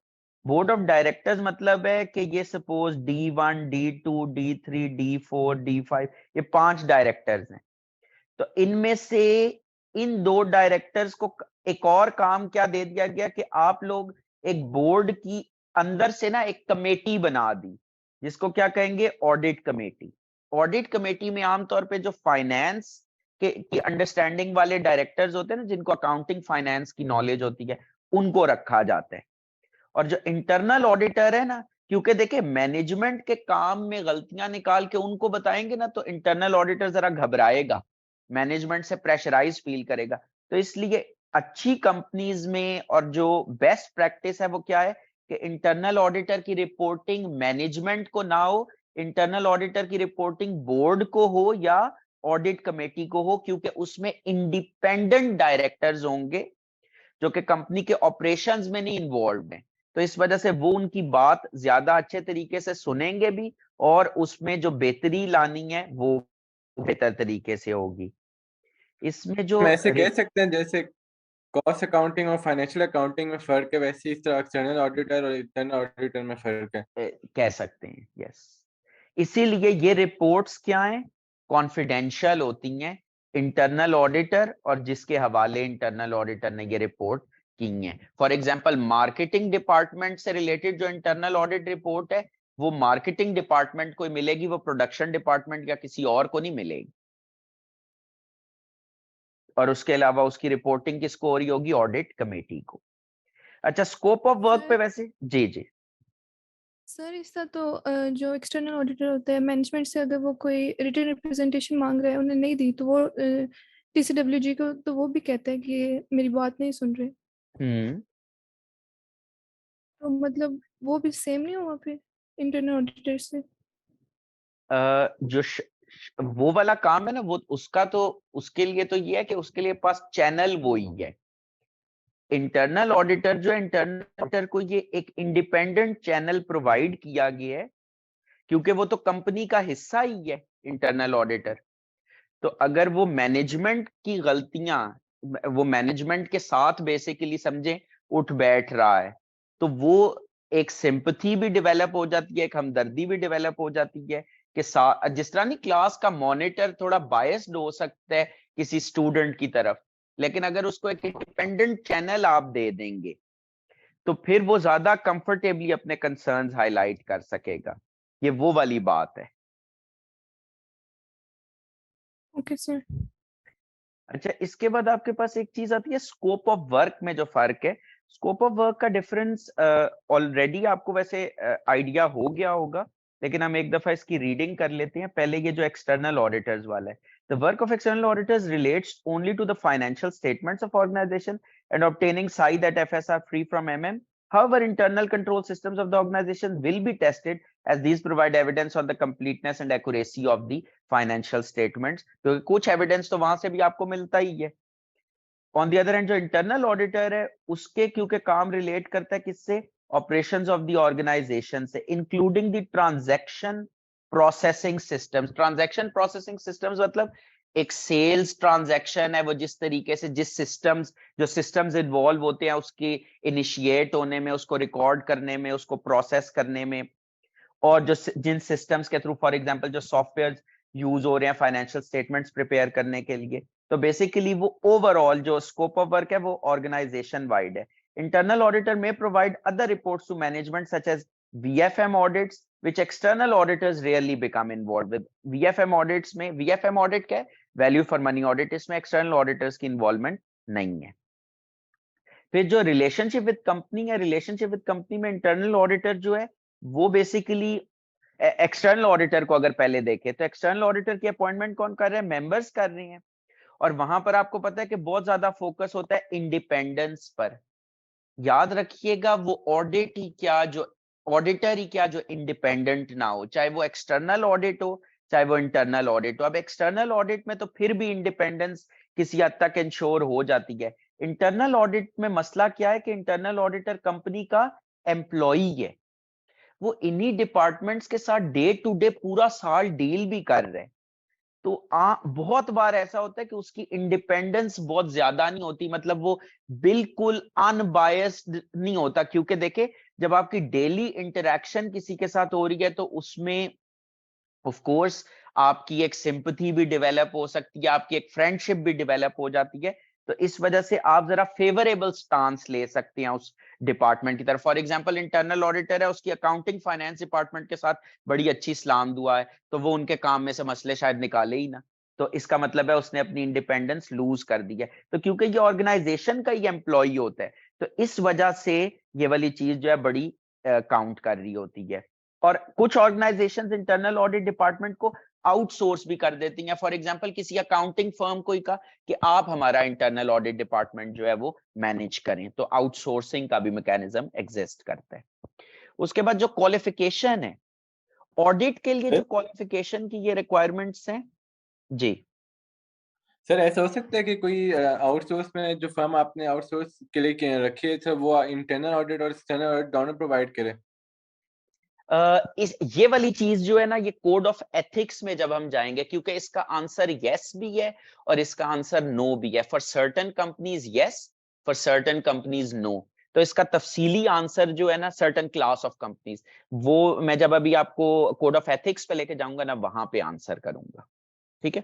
बोर्ड ऑफ डायरेक्टर्स मतलब है कि ये suppose D1, D2, D3, D4, D5, ये 5 डायरेक्टर्स हैं। तो इनमें से इन 2 डायरेक्टर्स को एक और काम क्या दे दिया गया कि आप लोग एक बोर्ड की अंदर से ना एक कमेटी बना दी, जिसको क्या कहेंगे? Audit committee. ऑडिट कमेटी में आमतौर पे जो फाइनेंस की अंडरस्टैंडिंग वाले डायरेक्टर्स होते हैं ना, जिनको अकाउंटिंग फाइनेंस की नॉलेज होती है, उनको रखा जाता है। और जो इंटरनल ऑडिटर है ना, क्योंकि देखिए मैनेजमेंट के काम में गलतियां निकाल के उनको बताएंगे ना, तो इंटरनल ऑडिटर जरा घबराएगा, मैनेजमेंट से प्रेशराइज फील करेगा। तो इसलिए अच्छी कंपनीज में और जो बेस्ट प्रैक्टिस है वो क्या है कि इंटरनल ऑडिटर की रिपोर्टिंग मैनेजमेंट को ना हो, इंटरनल ऑडिटर की रिपोर्टिंग बोर्ड को हो या ऑडिट कमेटी को हो, क्योंकि उसमें इंडिपेंडेंट डायरेक्टर्स होंगे जो कि कंपनी के ऑपरेशंस में नहीं इन्वॉल्व हैं। तो इस वजह से वो उनकी बात ज्यादा अच्छे तरीके से सुनेंगे भी, और उसमें जो बेहतरी लानी है वो बेहतर तरीके से होगी। इसमें जो हम ऐसे कह सकते हैं जैसे कॉस्ट अकाउंटिंग और फाइनेंशियल अकाउंटिंग में फर्क है, वैसे इस तरह एक्सटर्नल ऑडिटर और इंटरनल ऑडिटर में फर्क है। कह सकते हैं, यस। इसीलिए ये रिपोर्ट्स क्या हैं? कॉन्फिडेंशियल होती हैं। इंटरनल ऑडिटर और जिसके हवाले इंटरनल ऑडिटर ने ये रिपोर्ट की हैं, फॉर एग्जांपल मार्केटिंग डिपार्टमेंट से रिलेटेड जो इंटरनल ऑडिट रिपोर्ट है, वो मार्केटिंग डिपार्टमेंट को मिलेगी, वो प्रोडक्शन डिपार्टमेंट या किसी और को नहीं मिलेगी। और उसके अलावा उसकी रिपोर्टिंग किसको हो रही होगी? ऑडिट कमेटी को। अच्छा, स्कोप ऑफ वर्क पे वैसे जी जी सर इसका तो जो एक्सटर्नल ऑडिटर होता है, मैनेजमेंट से अगर वो कोई रिटन रिप्रेजेंटेशन मांग रहा है, उन्हें नहीं दी, तो वो TCWG को तो वो भी कहता है कि मेरी बात नहीं सुन रहे। हम्म तो मतलब वो भी सेम नहीं हुआ फिर इंटरनल ऑडिटर से? जो वो वाला काम है ना, वो उसका तो उसके लिए तो ये है कि उसके लिए पास चैनल वो ही है। इंटरनल ऑडिटर जो है, इंटरनल ऑडिटर को ये एक इंडिपेंडेंट चैनल प्रोवाइड किया गया है, क्योंकि वो तो कंपनी का हिस्सा ही है इंटरनल ऑडिटर। तो अगर वो मैनेजमेंट की गलतियां, वो मैनेजमेंट के साथ बेसिकली समझे उठ बैठ रहा है, तो वो एक सिंपथी भी डेवलप हो जाती है, एक हमदर्दी भी डेवलप हो जाती है कि जिस तरह नहीं क्लास का मॉनिटर थोड़ा बायस्ड हो सकता है किसी स्टूडेंट की तरफ, लेकिन अगर उसको एक इंडिपेंडेंट चैनल आप दे देंगे तो फिर वो ज्यादा कंफर्टेबली अपने कंसर्न्स हाईलाइट कर सकेगा। ये वो वाली बात है। Okay sir. अच्छा, इसके बाद आपके पास एक चीज आती है स्कोप ऑफ वर्क में जो फर्क है। स्कोप ऑफ वर्क का डिफरेंस ऑलरेडी आपको वैसे आइडिया हो गया होगा, लेकिन हम एक दफा इसकी रीडिंग कर लेते हैं। पहले ये जो एक्सटर्नल ऑडिटर्स वाला है, the work of external auditors relates only to the financial statements of organization and obtaining साई that FS are free from MM. However, internal control systems of the organization will be tested as these provide evidence on the completeness and accuracy of the financial statements, क्योंकि कुछ evidence तो वहां से भी आपको मिलता ही है। ऑन द अदर हैंड जो इंटरनल ऑडिटर है, उसके क्योंकि काम रिलेट करता है किससे, ऑपरेशंस ऑफ द ऑर्गेनाइजेशन से, including the transaction processing systems. Transaction processing systems मतलब एक सेल्स ट्रांजैक्शन है, वो जिस तरीके से जो सिस्टम्स इन्वॉल्व होते हैं उसके इनिशिएट होने में, उसको रिकॉर्ड करने में, उसको प्रोसेस करने में, और जो जिन सिस्टम्स के थ्रू फॉर एग्जांपल जो सॉफ्टवेयर यूज हो रहे हैं फाइनेंशियल स्टेटमेंट्स प्रिपेयर करने के लिए। तो बेसिकली वो ओवरऑल जो स्कोप ऑफ वर्क है वो ऑर्गेनाइजेशन वाइड है। इंटरनल ऑडिटर में provide other reports to management such as VFM audits which external auditors rarely become involved with। VFM audits में, VFM ऑडिट क्या है, वैल्यू फॉर मनी ऑडिट, इसमें external auditors की involvement नहीं है। फिर जो रिलेशनशिप विद कंपनी है, रिलेशनशिप विद कंपनी में इंटरनल ऑडिटर जो है वो बेसिकली एक्सटर्नल ऑडिटर को अगर पहले देखें तो एक्सटर्नल ऑडिटर की अपॉइंटमेंट कौन कर रहे हैं, मेंबर्स कर रहे हैं। और वहां पर आपको पता है कि बहुत ज्यादा फोकस होता है इंडिपेंडेंस पर। याद रखिएगा, वो ऑडिट ही क्या, जो ऑडिटर ही क्या जो इंडिपेंडेंट ना हो, चाहे वो एक्सटर्नल ऑडिट हो चाहे वो इंटरनल ऑडिट हो। अब एक्सटर्नल ऑडिट में तो फिर भी इंडिपेंडेंस किसी हद तक इंश्योर हो जाती है। इंटरनल ऑडिट में मसला क्या है कि इंटरनल ऑडिटर कंपनी का एम्प्लॉई है, वो इन्हीं डिपार्टमेंट्स के साथ डे टू डे पूरा साल डील भी कर रहे हैं। तो बहुत बार ऐसा होता है कि उसकी इंडिपेंडेंस बहुत ज्यादा नहीं होती, मतलब वो बिल्कुल अनबायस्ड नहीं होता। क्योंकि देखे, जब आपकी डेली इंटरेक्शन किसी के साथ हो रही है तो उसमें ऑफ कोर्स आपकी एक सिंपैथी भी डेवलप हो सकती है, आपकी एक फ्रेंडशिप भी डेवलप हो जाती है। तो इस वजह से आप जरा फेवरेबल स्टांस ले सकते हैं उस डिपार्टमेंट की तरफ। फॉर एग्जांपल इंटरनल ऑडिटर है, उसकी अकाउंटिंग फाइनेंस डिपार्टमेंट के साथ बड़ी अच्छी सलाम दुआ है, तो वो उनके काम में से मसले शायद निकाले ही ना, तो इसका मतलब है उसने अपनी इंडिपेंडेंस लूज कर दी है। तो क्योंकि ये ऑर्गेनाइजेशन का ही एम्प्लॉय होता है, तो इस वजह से ये वाली चीज जो है बड़ी काउंट कर रही होती है। और कुछ ऑर्गेनाइजेशंस इंटरनल ऑडिट डिपार्टमेंट को आउटसोर्स भी कर देती हैं। फॉर एग्जांपल किसी अकाउंटिंग फर्म को ही कहा कि आप हमारा इंटरनल ऑडिट डिपार्टमेंट जो है वो मैनेज करें, तो आउटसोर्सिंग का भी मैकेनिज्म एग्जिस्ट करता है। उसके बाद जो क्वालिफिकेशन है ऑडिट के लिए, जो क्वालिफिकेशन की ये रिक्वायरमेंट्स हैं जी। सर ऐसा हो सकता है कि कोई आउटसोर्स में जो फर्म आपने आउटसोर्स के लिए रखी है सर, वो इंटरनल ऑडिट और एक्सटर्नल ऑडिट दोनों प्रोवाइड करे? ये वाली चीज जो है ना, ये कोड ऑफ एथिक्स में जब हम जाएंगे, क्योंकि इसका आंसर यस भी है और इसका आंसर नो भी है। For certain companies yes, for certain companies no. तो इसका तफसीली आंसर जो है ना, सर्टेन क्लास ऑफ कंपनीज, वो मैं जब अभी आपको कोड ऑफ एथिक्स पे लेके जाऊंगा ना, वहां पे आंसर करूंगा। ठीक है।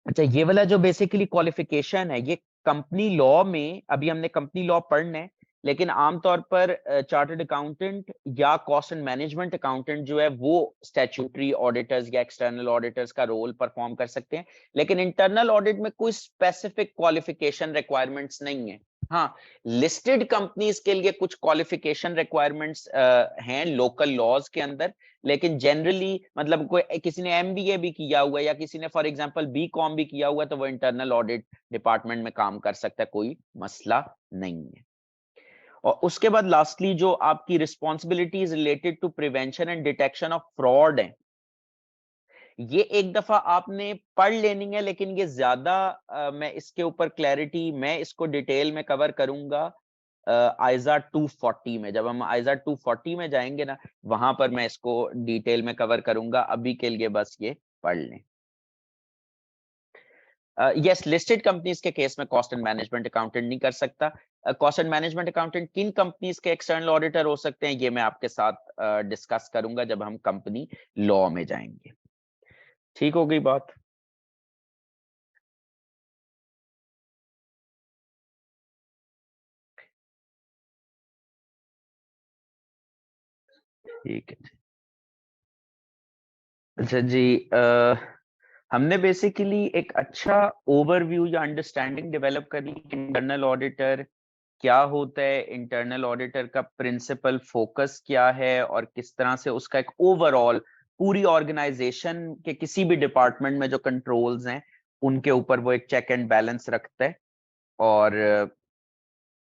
अच्छा, ये वाला जो बेसिकली क्वालिफिकेशन है, ये कंपनी लॉ में, अभी हमने कंपनी लॉ पढ़ना है, लेकिन आमतौर पर चार्टर्ड अकाउंटेंट या कॉस्ट एंड मैनेजमेंट अकाउंटेंट जो है वो स्टैट्यूटरी ऑडिटर्स या एक्सटर्नल ऑडिटर्स का रोल परफॉर्म कर सकते हैं। लेकिन इंटरनल ऑडिट में कोई स्पेसिफिक क्वालिफिकेशन रिक्वायरमेंट्स नहीं है। हाँ, लिस्टेड कंपनीज के लिए कुछ क्वालिफिकेशन रिक्वायरमेंट्स हैं लोकल लॉज के अंदर, लेकिन जनरली मतलब कोई किसी ने MBA भी किया हुआ है या किसी ने फॉर एग्जांपल BCom भी किया हुआ है, तो वो इंटरनल ऑडिट डिपार्टमेंट में काम कर सकता है, कोई मसला नहीं है। और उसके बाद लास्टली जो आपकी responsibilities related to prevention and detection of fraud है, ये एक दफा आपने पढ़ लेनी है, लेकिन ये ज्यादा मैं इसके ऊपर क्लैरिटी मैं इसको डिटेल में कवर करूंगा आइजा 240 में। जब हम आइजा 240 में जाएंगे ना, वहां पर मैं इसको डिटेल में कवर करूंगा। अभी के लिए बस ये पढ़ लें। यस, लिस्टेड कंपनीज के केस में कॉस्ट एंड मैनेजमेंट अकाउंटेंट नहीं कर सकता। कॉस्ट एंड मैनेजमेंट अकाउंटेंट किन कंपनीज के एक्सटर्नल ऑडिटर हो सकते हैं, ये मैं आपके साथ डिस्कस करूंगा जब हम कंपनी लॉ में जाएंगे। ठीक हो गई बात? ठीक है। अच्छा जी, हमने बेसिकली एक अच्छा ओवरव्यू या अंडरस्टैंडिंग डेवलप कर ली इंटरनल ऑडिटर क्या होता है, इंटरनल ऑडिटर का प्रिंसिपल फोकस क्या है, और किस तरह से उसका एक ओवरऑल पूरी ऑर्गेनाइजेशन के किसी भी डिपार्टमेंट में जो कंट्रोल्स हैं उनके ऊपर वो एक चेक एंड बैलेंस रखता है, और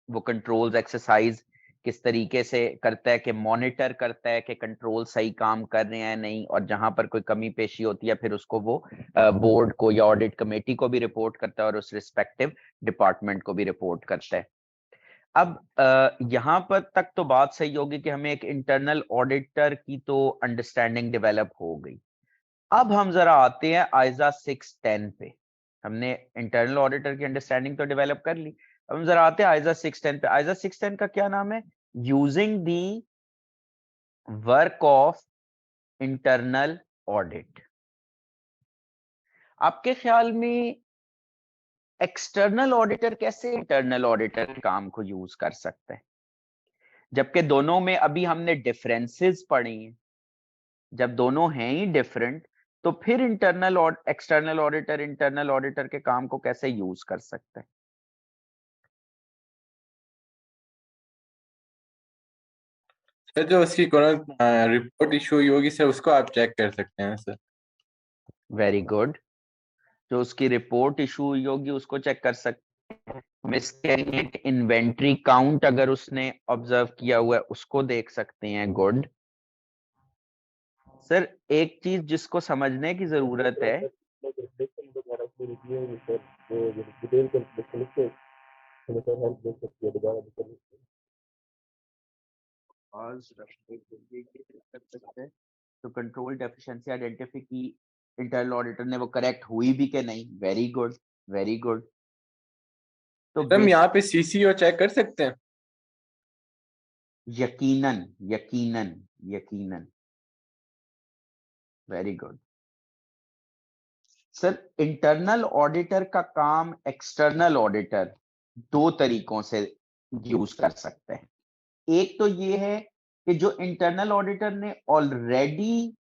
वो कंट्रोल्स एक्सरसाइज किस तरीके से करता है कि मॉनिटर करता है कि कंट्रोल सही काम कर रहे हैं नहीं, और जहां पर कोई कमी पेशी होती है फिर उसको वो बोर्ड को या ऑडिट कमेटी को भी रिपोर्ट करता है और उस रिस्पेक्टिव डिपार्टमेंट को भी रिपोर्ट करता है। अब यहाँ पर तक तो बात सही होगी कि हमें एक इंटरनल ऑडिटर की तो अंडरस्टैंडिंग डेवलप हो गई। अब हम जरा आते हैं आइजा 610 पे। हमने इंटरनल ऑडिटर की अंडरस्टैंडिंग तो डेवलप कर ली, अब हम जरा आते हैं आइजा 610 पे। आइजा 610 का क्या नाम है? Using the work of internal audit. आपके ख्याल में एक्सटर्नल ऑडिटर कैसे इंटरनल ऑडिटर काम को यूज कर सकता है, जबकि दोनों में अभी हमने डिफरेंसेस पढ़ी हैं? जब दोनों हैं ही डिफरेंट, तो फिर इंटरनल और एक्सटर्नल ऑडिटर इंटरनल ऑडिटर के काम को कैसे यूज कर सकते हैं? सर जो उसकी रिपोर्ट इशू हुई होगी सर, उसको आप चेक कर सकते हैं सर। Very good. जो उसकी रिपोर्ट इशू हुई होगी उसको चेक कर सकते हैं। मिसकैरेज इन्वेंट्री काउंट अगर उसने ऑब्जर्व किया हुआ है उसको देख सकते हैं। गुड सर, एक चीज जिसको समझने की जरूरत है, तो कंट्रोल डेफिशिएंसी आइडेंटिफाई की इंटरनल ऑडिटर ने, वो करेक्ट हुई भी कि नहीं? Very good, very good. तो हम यहाँ पे सीसीओ चेक कर सकते हैं? यकीनन यकीनन यकीनन, very good. Sir, internal auditor का काम एक्सटर्नल ऑडिटर दो तरीकों से यूज कर सकते हैं। एक तो ये है कि जो इंटरनल ऑडिटर ने ऑलरेडी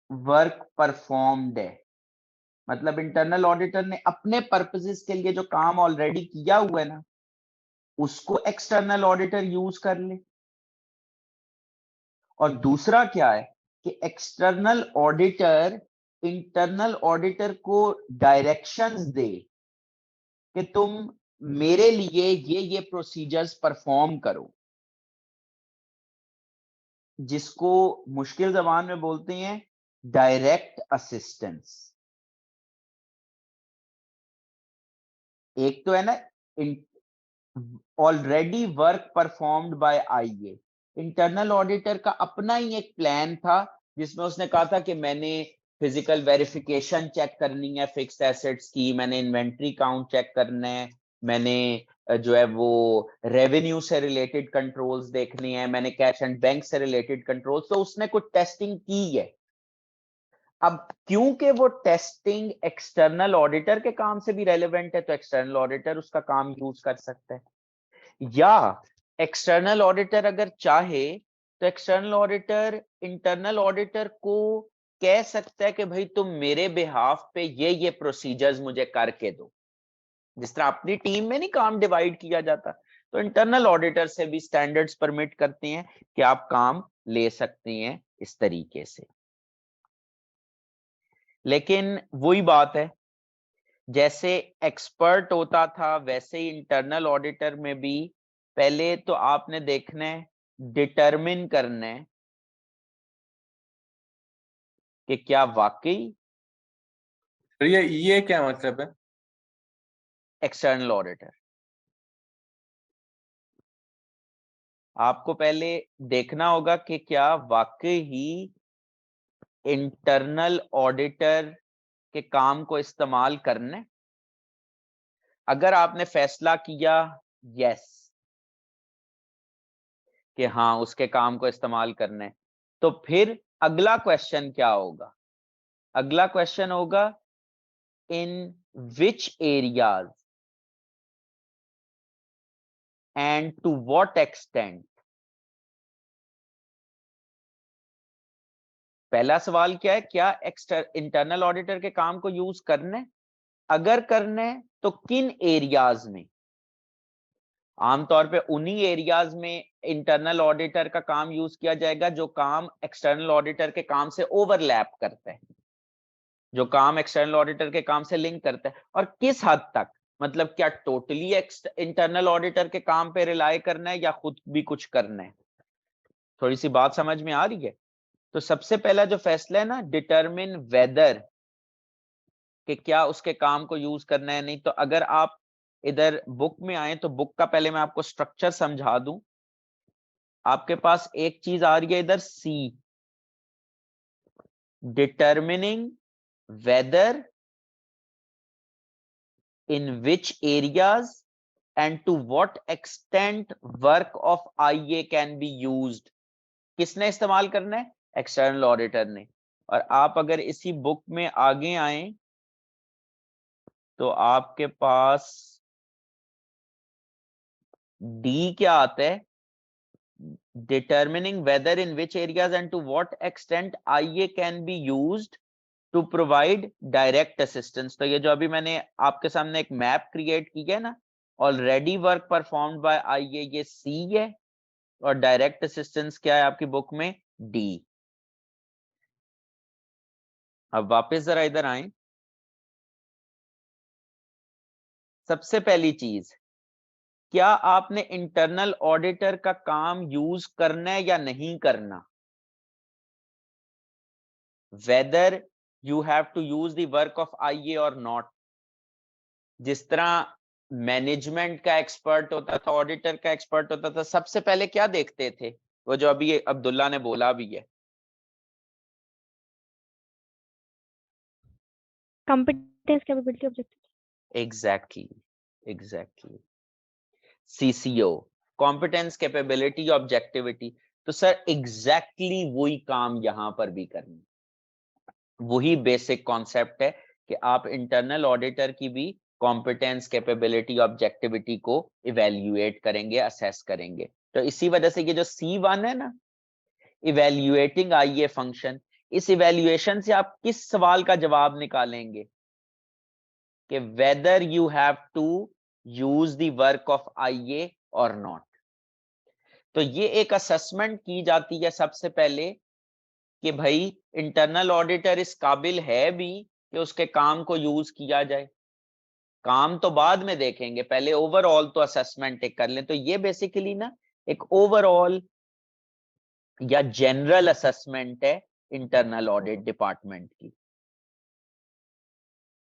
वर्क परफॉर्म्ड है, मतलब इंटरनल ऑडिटर ने अपने पर्पसेस के लिए जो काम ऑलरेडी किया हुआ है ना, उसको एक्सटर्नल ऑडिटर यूज कर ले। और दूसरा क्या है कि एक्सटर्नल ऑडिटर इंटरनल ऑडिटर को डायरेक्शंस दे कि तुम मेरे लिए ये प्रोसीजर्स परफॉर्म करो, जिसको मुश्किल जबान में बोलते हैं डायरेक्ट असिस्टेंस। एक तो है ना ऑलरेडी वर्क परफॉर्म्ड बाय आईए। इंटरनल ऑडिटर का अपना ही एक प्लान था जिसमें उसने कहा था कि मैंने फिजिकल वेरिफिकेशन चेक करनी है फिक्स्ड एसेट्स की, मैंने इन्वेंट्री काउंट चेक करना है, मैंने जो है वो रेवेन्यू से रिलेटेड कंट्रोल्स देखने हैं, मैंने कैश एंड बैंक से रिलेटेड कंट्रोल्स, तो उसने कुछ टेस्टिंग की है। अब क्योंकि वो टेस्टिंग एक्सटर्नल ऑडिटर के काम से भी रेलेवेंट है, तो एक्सटर्नल ऑडिटर उसका काम यूज कर सकता है। या एक्सटर्नल ऑडिटर अगर चाहे तो एक्सटर्नल ऑडिटर इंटरनल ऑडिटर को कह सकता है कि भाई तुम मेरे बिहाफ पे ये प्रोसीजर्स मुझे करके दो। जिस तरह अपनी टीम में नहीं काम डिवाइड किया जाता, तो इंटरनल ऑडिटर से भी स्टैंडर्ड्स परमिट करते हैं कि आप काम ले सकते हैं इस तरीके से। लेकिन वही बात है, जैसे एक्सपर्ट होता था वैसे ही इंटरनल ऑडिटर में भी पहले तो आपने देखना है, डिटरमिन करना है कि क्या वाकई सर ये क्या मतलब है? एक्सटर्नल ऑडिटर, आपको पहले देखना होगा कि क्या वाकई ही इंटरनल ऑडिटर के काम को इस्तेमाल करने। अगर आपने फैसला किया यस कि हाँ उसके काम को इस्तेमाल करने, तो फिर अगला क्वेश्चन क्या होगा? अगला क्वेश्चन होगा in which areas and to what extent. पहला सवाल क्या है, क्या इंटरनल ऑडिटर के काम को यूज करने, अगर करने तो किन एरियाज में। आमतौर पे उन्हीं एरियाज में इंटरनल ऑडिटर का काम यूज किया जाएगा जो काम एक्सटर्नल ऑडिटर के काम से ओवरलैप करते हैं, जो काम एक्सटर्नल ऑडिटर के काम से लिंक करता है। और किस हद तक, मतलब क्या टोटली इंटरनल ऑडिटर के काम पे रिलाय करना है या खुद भी कुछ करना है। थोड़ी सी बात समझ में आ रही है? तो सबसे पहला जो फैसला है ना, डिटरमिन वेदर, कि क्या उसके काम को यूज करना है नहीं। तो अगर आप इधर बुक में आए तो बुक का पहले मैं आपको स्ट्रक्चर समझा दूं। आपके पास एक चीज आ रही है इधर, C, determining whether in which areas and to what extent work of IA can be used। किसने इस्तेमाल करना है? एक्सटर्नल ऑडिटर ने। और आप अगर इसी बुक में आगे आए तो आपके पास डी क्या आता है, determining whether in which areas and to what extent IA can be used to provide direct assistance। तो ये जो अभी मैंने आपके सामने एक मैप क्रिएट की है ना, already work performed by IA, ये सी है, और डायरेक्ट असिस्टेंस क्या है आपकी बुक में, डी। अब वापस जरा इधर आए। सबसे पहली चीज, क्या आपने इंटरनल ऑडिटर का काम यूज करना है या नहीं करना, whether you have to use the work of IA or not. जिस तरह मैनेजमेंट का एक्सपर्ट होता था, ऑडिटर का एक्सपर्ट होता था, सबसे पहले क्या देखते थे, वो जो अभी अब्दुल्ला ने बोला भी है, competence capability objective. Exactly CCO, competence capability objectivity. तो सर एग्जैक्टली वही काम यहां पर भी करना, वही बेसिक कॉन्सेप्ट है कि आप इंटरनल ऑडिटर की भी कॉम्पिटेंस कैपेबिलिटी ऑब्जेक्टिविटी को इवेल्युएट करेंगे, असेस करेंगे। तो इसी वजह से ये जो C1 है ना, इवेल्युएटिंग आईए फंक्शन, इस इवेल्युएशन से आप किस सवाल का जवाब निकालेंगे कि whether you have to use the work of IA or not. तो ये एक असेसमेंट की जाती है सबसे पहले कि भाई इंटरनल ऑडिटर इस काबिल है भी कि उसके काम को यूज किया जाए। काम तो बाद में देखेंगे, पहले ओवरऑल तो असेसमेंट एक कर लें। तो ये बेसिकली ना एक ओवरऑल या जनरल असेसमेंट है इंटरनल ऑडिट डिपार्टमेंट की।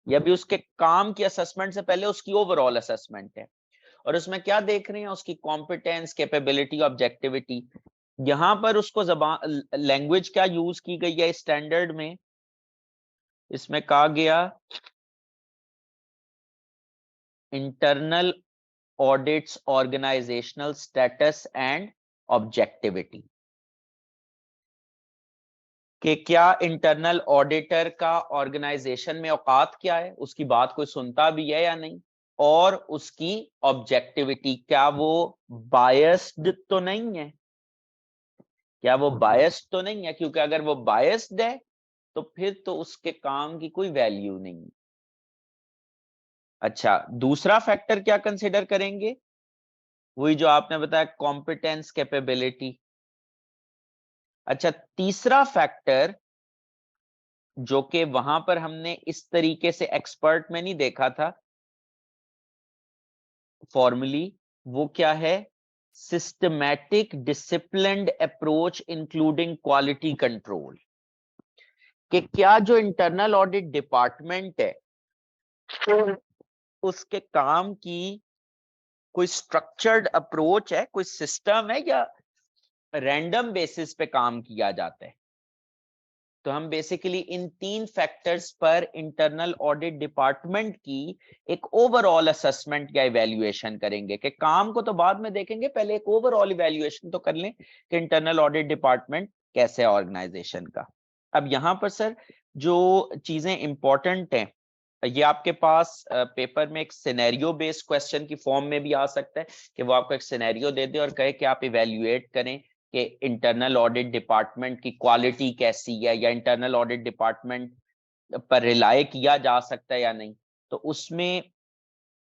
या भी उसके काम की असेसमेंट से पहले उसकी ओवरऑल असेसमेंट है। और उसमें क्या देख रहे हैं, उसकी कॉम्पिटेंस कैपेबिलिटी ऑब्जेक्टिविटी। यहां पर उसको जबान लैंग्वेज क्या यूज की गई है स्टैंडर्ड में, इसमें कहा गया internal audits organizational status and objectivity, कि क्या इंटरनल ऑडिटर का ऑर्गेनाइजेशन में औकात क्या है, उसकी बात कोई सुनता भी है या नहीं, और उसकी ऑब्जेक्टिविटी, क्या वो बायस्ड तो नहीं है, क्या वो बायस्ड तो नहीं है। क्योंकि अगर वो बायस्ड है तो फिर तो उसके काम की कोई वैल्यू नहीं। अच्छा, दूसरा फैक्टर क्या कंसिडर करेंगे, वही जो आपने बताया कॉम्पिटेंस कैपेबिलिटी। अच्छा, तीसरा फैक्टर जो कि वहां पर हमने इस तरीके से एक्सपर्ट में नहीं देखा था फॉर्मली, वो क्या है, systematic disciplined approach including quality control, कि क्या जो इंटरनल ऑडिट डिपार्टमेंट है उसके काम की कोई स्ट्रक्चर्ड अप्रोच है, कोई सिस्टम है, या रैंडम बेसिस पे काम किया जाता है। तो हम बेसिकली इन 3 फैक्टर्स पर इंटरनल ऑडिट डिपार्टमेंट की एक ओवरऑल असेसमेंट या इवैल्यूएशन करेंगे, कि काम को तो बाद में देखेंगे, पहले एक ओवरऑल इवैल्यूएशन तो कर लें कि इंटरनल ऑडिट डिपार्टमेंट कैसे है ऑर्गेनाइजेशन का। अब यहां पर सर जो चीजें इंपॉर्टेंट हैं, ये आपके पास पेपर में एक सिनेरियो बेस्ड क्वेश्चन की फॉर्म में भी आ सकता है, कि वो आपको एक सिनेरियो दे दे और कहे कि आप इवैल्यूएट करें कि इंटरनल ऑडिट डिपार्टमेंट की क्वालिटी कैसी है, या इंटरनल ऑडिट डिपार्टमेंट पर रिलाय किया जा सकता है या नहीं। तो उसमें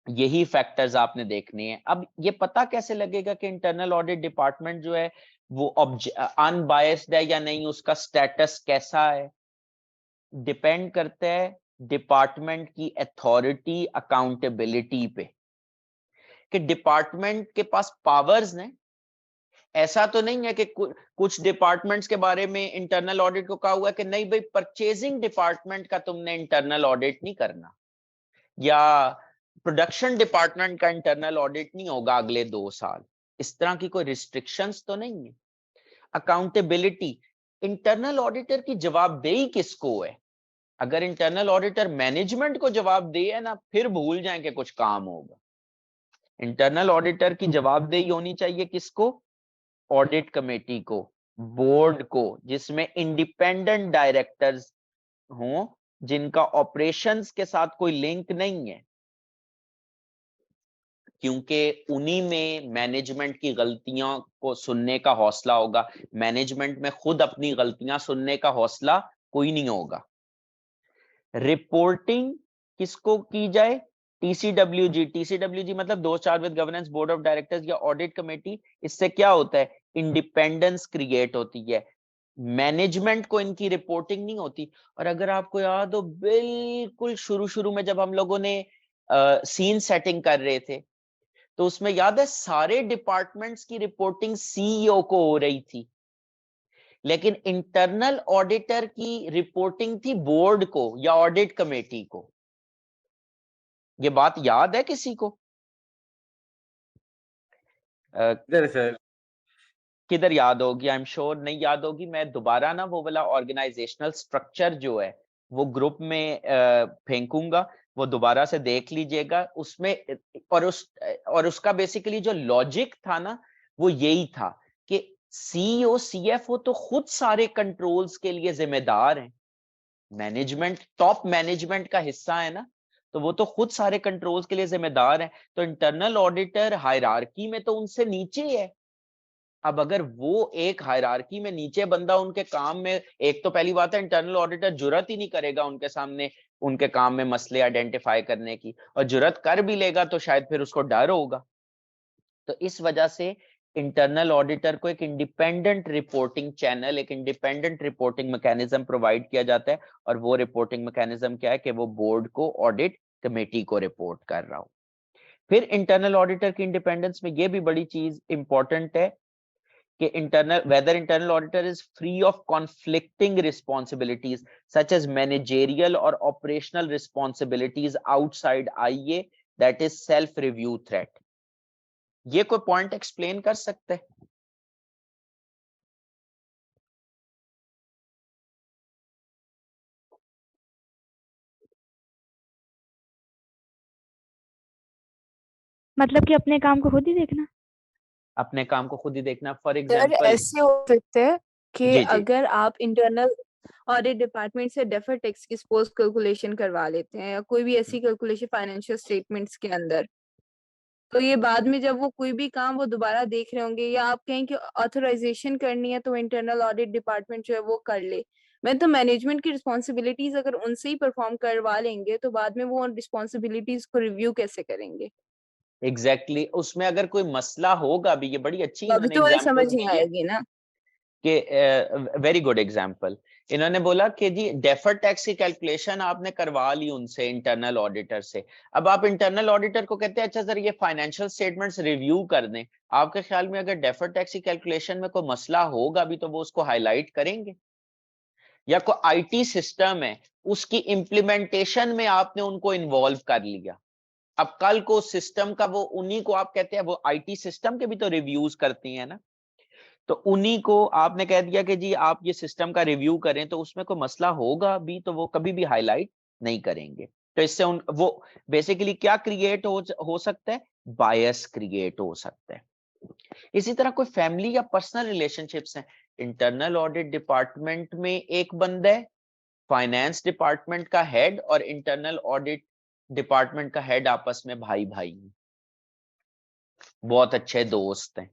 यही फैक्टर्स आपने देखने हैं। अब ये पता कैसे लगेगा कि इंटरनल ऑडिट डिपार्टमेंट जो है वो अनबायस्ड है या नहीं, उसका स्टेटस कैसा है? डिपेंड करता है डिपार्टमेंट की अथॉरिटी, अकाउंटेबिलिटी पे, कि डिपार्टमेंट के पास पावर्स ने। ऐसा तो नहीं है कि कुछ डिपार्टमेंट्स के बारे में इंटरनल ऑडिट को कहा हुआ है कि नहीं भाई, परचेजिंग डिपार्टमेंट का तुमने इंटरनल ऑडिट नहीं करना, या प्रोडक्शन डिपार्टमेंट का इंटरनल ऑडिट नहीं होगा अगले 2 साल। इस तरह की कोई रिस्ट्रिक्शंस तो नहीं है। अकाउंटेबिलिटी, इंटरनल ऑडिटर की जवाबदेही किसको है? अगर इंटरनल ऑडिटर मैनेजमेंट को जवाबदेही है ना, फिर भूल जाएं कि कुछ काम होगा। इंटरनल ऑडिटर की जवाबदेही होनी चाहिए किसको? ऑडिट कमेटी को, बोर्ड को, जिसमें इंडिपेंडेंट डायरेक्टर्स हों जिनका ऑपरेशंस के साथ कोई लिंक नहीं है, क्योंकि उन्हीं में मैनेजमेंट की गलतियों को सुनने का हौसला होगा। मैनेजमेंट में खुद अपनी गलतियां सुनने का हौसला कोई नहीं होगा। रिपोर्टिंग किसको की जाए? टीसीडब्ल्यूजी। टीसीडब्ल्यूजी मतलब दो चार with governance board of directors या ऑडिट कमेटी। इससे क्या होता है? इंडिपेंडेंस क्रिएट होती है, मैनेजमेंट को इनकी रिपोर्टिंग नहीं होती। और अगर आपको याद हो, बिल्कुल शुरू शुरू में जब हम लोगों ने सीन सेटिंग कर रहे थे, तो उसमें याद है सारे डिपार्टमेंट्स की रिपोर्टिंग सीईओ को हो रही थी, लेकिन इंटरनल ऑडिटर की रिपोर्टिंग थी बोर्ड को या ऑडिट कमेटी को। ये बात याद है किसी को? सर किधर याद होगी? आई एम श्योर नहीं याद होगी। मैं दोबारा ना वो वाला ऑर्गेनाइजेशनल स्ट्रक्चर जो है वो ग्रुप में फेंकूंगा, वो दोबारा से देख लीजिएगा। उसमें और उसका बेसिकली जो लॉजिक था ना, वो यही था कि सीईओ सीएफओ तो खुद सारे कंट्रोल्स के लिए जिम्मेदार हैं। मैनेजमेंट, टॉप मैनेजमेंट का हिस्सा है ना, तो वो तो खुद सारे कंट्रोल्स के लिए जिम्मेदार है। तो इंटरनल ऑडिटर हायरार्की में तो उनसे नीचे है। अब अगर वो एक हायरार्की में नीचे बंदा उनके काम में, एक तो पहली बात है इंटरनल ऑडिटर जुर्रत ही नहीं करेगा उनके सामने उनके काम में मसले आइडेंटिफाई करने की, और जुर्रत कर भी लेगा तो शायद फिर उसको डर होगा। तो इस वजह से इंटरनल ऑडिटर को एक इंडिपेंडेंट रिपोर्टिंग चैनल, एक इंडिपेंडेंट रिपोर्टिंग मैकेनिज्म प्रोवाइड किया जाता है। और वो रिपोर्टिंग मैकेनिज्म क्या है? कि वो बोर्ड को, ऑडिट कमेटी को रिपोर्ट कर रहा हो। फिर इंटरनल ऑडिटर की इंडिपेंडेंस में ये भी बड़ी चीज इंपॉर्टेंट है कि whether internal auditor is free of conflicting responsibilities such as managerial or operational responsibilities outside IA, that is self review threat। ये कोई पॉइंट एक्सप्लेन कर सकते हैं? मतलब कि अपने काम को खुद ही देखना। अपने काम को खुद ही देखना। फॉर सर एग्जांपल ऐसे हो सकता है कि जी जी अगर आप इंटरनल ऑडिट डिपार्टमेंट से डेफर्ड टैक्स की सपोज कैलकुलेशन करवा लेते हैं, या कोई भी ऐसी कैलकुलेशन फाइनेंशियल स्टेटमेंट्स के अंदर, तो ये बाद में जब वो कोई भी काम वो दोबारा देख रहे होंगे, या आप कहें कि ऑथराइजेशन करनी है तो इंटरनल ऑडिट डिपार्टमेंट जो है वो कर ले। मैं तो मैनेजमेंट की रिस्पॉन्सिबिलिटीज अगर उनसे ही परफॉर्म करवा लेंगे, तो बाद में वो उन रिस्पॉन्सिबिलिटीज को रिव्यू कैसे करेंगे? एग्जैक्टली उसमें अगर कोई मसला होगा भी, ये बड़ी अच्छी तो अभी इन्होंने तो उन्हें एग्जांपल समझ नहीं दी है। आएगी ना। कि वेरी गुड एग्जांपल, इन्होंने बोला कि जी डेफर्ड टैक्स की कैलकुलेशन आपने करवा ली उनसे, इंटरनल ऑडिटर से। अब आप इंटरनल ऑडिटर को कहते हैं अच्छा सर ये फाइनेंशियल स्टेटमेंट्स रिव्यू कर दें। आपके ख्याल में अगर डेफर्ड टैक्स की कैलकुलेशन में कोई मसला होगा भी तो वो उसको हाईलाइट करेंगे? या कोई आईटी सिस्टम है उसकी इंप्लीमेंटेशन में आपने उनको इन्वॉल्व कर लिया, अब कल को सिस्टम का वो उन्हीं को आप कहते हैं, वो आईटी सिस्टम के भी तो रिव्यूज करती हैं ना, तो उन्हीं को आपने कह दिया कि जी आप ये सिस्टम का रिव्यू करें, तो उसमें कोई मसला होगा भी तो वो कभी भी हाईलाइट नहीं करेंगे। तो इससे वो बेसिकली क्या क्रिएट हो सकता है, बायस क्रिएट हो सकता है। इसी तरह कोई फैमिली या पर्सनल रिलेशनशिप्स हैं, इंटरनल ऑडिट डिपार्टमेंट में एक बंदा है, फाइनेंस डिपार्टमेंट का हेड और इंटरनल ऑडिट डिपार्टमेंट का हेड आपस में भाई भाई हैं, बहुत अच्छे दोस्त हैं।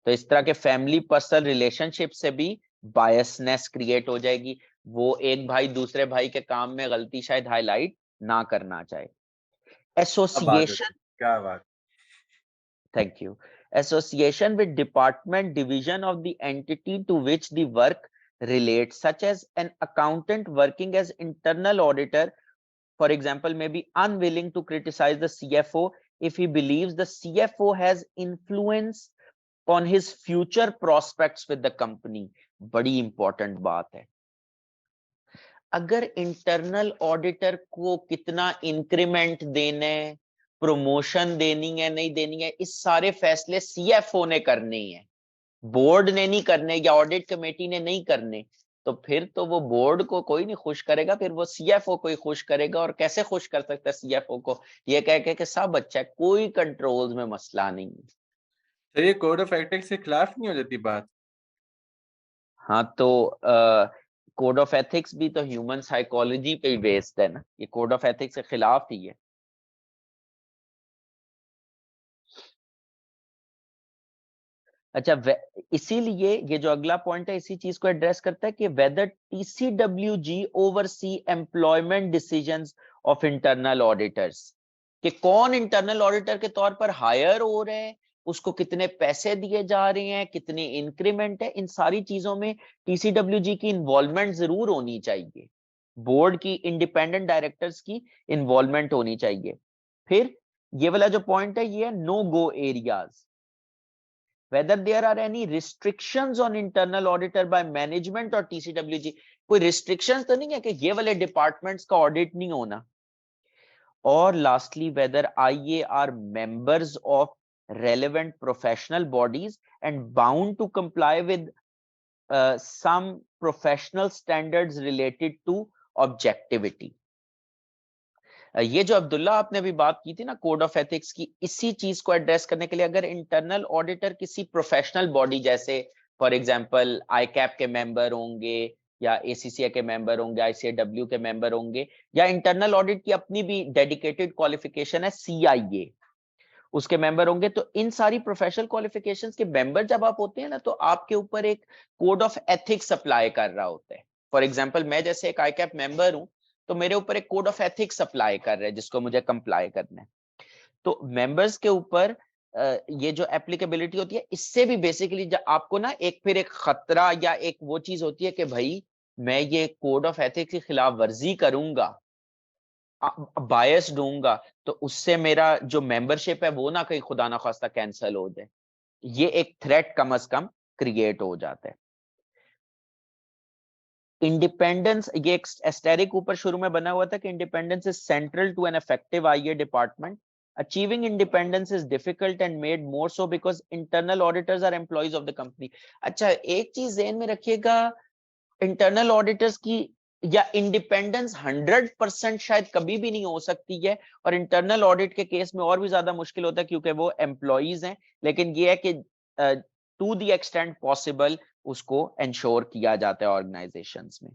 तो इस तरह के फैमिली पर्सनल रिलेशनशिप से भी बायसनेस क्रिएट हो जाएगी, वो एक भाई दूसरे भाई के काम में गलती शायद हाईलाइट ना करना चाहे। एसोसिएशन, क्या बात, thank you, association with department division of the entity to which the work relates, such as an accountant working as internal auditor, for example, may be unwilling to criticize the CFO if he believes the CFO has influence on his future prospects with the company। बड़ी important बात है, अगर internal auditor को कितना increment देना है, promotion देनी है नहीं देनी है, इस सारे फैसले सीएफओ ने करने हैं, बोर्ड ने नहीं करने या ऑडिट कमेटी ने नहीं करने। तो फिर तो वो बोर्ड को कोई नहीं खुश करेगा, फिर वो सीएफओ को ही खुश करेगा। और कैसे खुश कर सकता है सीएफओ को, ये कह के कि सब अच्छा है, कोई कंट्रोल्स में मसला नहीं है। सर ये कोड ऑफ एथिक्स के खिलाफ नहीं हो जाती बात? हाँ तो कोड ऑफ एथिक्स भी तो ह्यूमन साइकोलॉजी पे ही बेस्ड है ना, ये कोड ऑफ एथिक्स के खिलाफ ही है। अच्छा, इसीलिए ये जो अगला पॉइंट है इसी चीज को एड्रेस करता है कि whether TCWG oversee employment decisions of internal auditors, कि कौन इंटरनल ऑडिटर के तौर पर हायर हो रहे हैं, उसको कितने पैसे दिए जा रहे हैं, कितनी इंक्रीमेंट है, इन सारी चीजों में टीसीडब्ल्यूजी की इन्वॉल्वमेंट जरूर होनी चाहिए, बोर्ड की इंडिपेंडेंट डायरेक्टर्स की इन्वॉल्वमेंट होनी चाहिए। फिर ये वाला जो पॉइंट है ये है no go areas, whether there are any restrictions on internal auditor by management or TCWG, कोई restrictions तो नहीं है कि ये वाले departments का audit नहीं होना। और lastly, whether IA are members of relevant professional bodies and bound to comply with some professional standards related to objectivity। ये जो अब्दुल्ला आपने अभी बात की थी ना कोड ऑफ एथिक्स की, इसी चीज को एड्रेस करने के लिए अगर इंटरनल ऑडिटर किसी प्रोफेशनल बॉडी जैसे फॉर एग्जांपल आईकैप के मेंबर होंगे या एसीसीए के मेंबर होंगे, आईसीएडब्ल्यू के मेंबर होंगे, या इंटरनल ऑडिट की अपनी भी डेडिकेटेड क्वालिफिकेशन है सीआईए, उसके मेंबर होंगे, तो इन सारी प्रोफेशनल क्वालिफिकेशंस के मेंबर जब आप होते हैं ना, तो आपके ऊपर एक कोड ऑफ एथिक्स अप्लाई कर रहा होता है। फॉर एग्जांपल मैं जैसे एक आईकैप मेंबर हूं, तो मेरे ऊपर एक कोड ऑफ एथिक्स अप्लाई कर रहे हैं जिसको मुझे कंप्लाई करना है। तो मेंबर्स के ऊपर ये जो एप्लीकेबिलिटी होती है, इससे भी बेसिकली आपको ना एक फिर एक खतरा या एक वो चीज होती है कि भाई मैं ये कोड ऑफ एथिक्स की खिलाफ वर्जी करूंगा, बायस दूंगा, तो उससे मेरा जो मेंबरशिप है वो ना कहीं खुदा ना खास्ता कैंसिल हो जाए, ये एक थ्रेट कम से कम क्रिएट हो जाता है। इंडिपेंडेंस, ये एक एस्टेरिक ऊपर शुरू में बना हुआ था कि independence is central to an effective IA department, achieving independence is difficult and made more so because internal auditors are employees of the company. अच्छा, एक चीज ध्यान में रखिएगा, इंटरनल ऑडिटर्स की या इंडिपेंडेंस 100% शायद कभी भी नहीं हो सकती है, और इंटरनल ऑडिट के केस में और भी ज्यादा मुश्किल होता है क्योंकि वो एम्प्लॉइज हैं, लेकिन ये है कि टू द एक्सटेंट पॉसिबल उसको इंश्योर किया जाता है ऑर्गेनाइजेशंस में।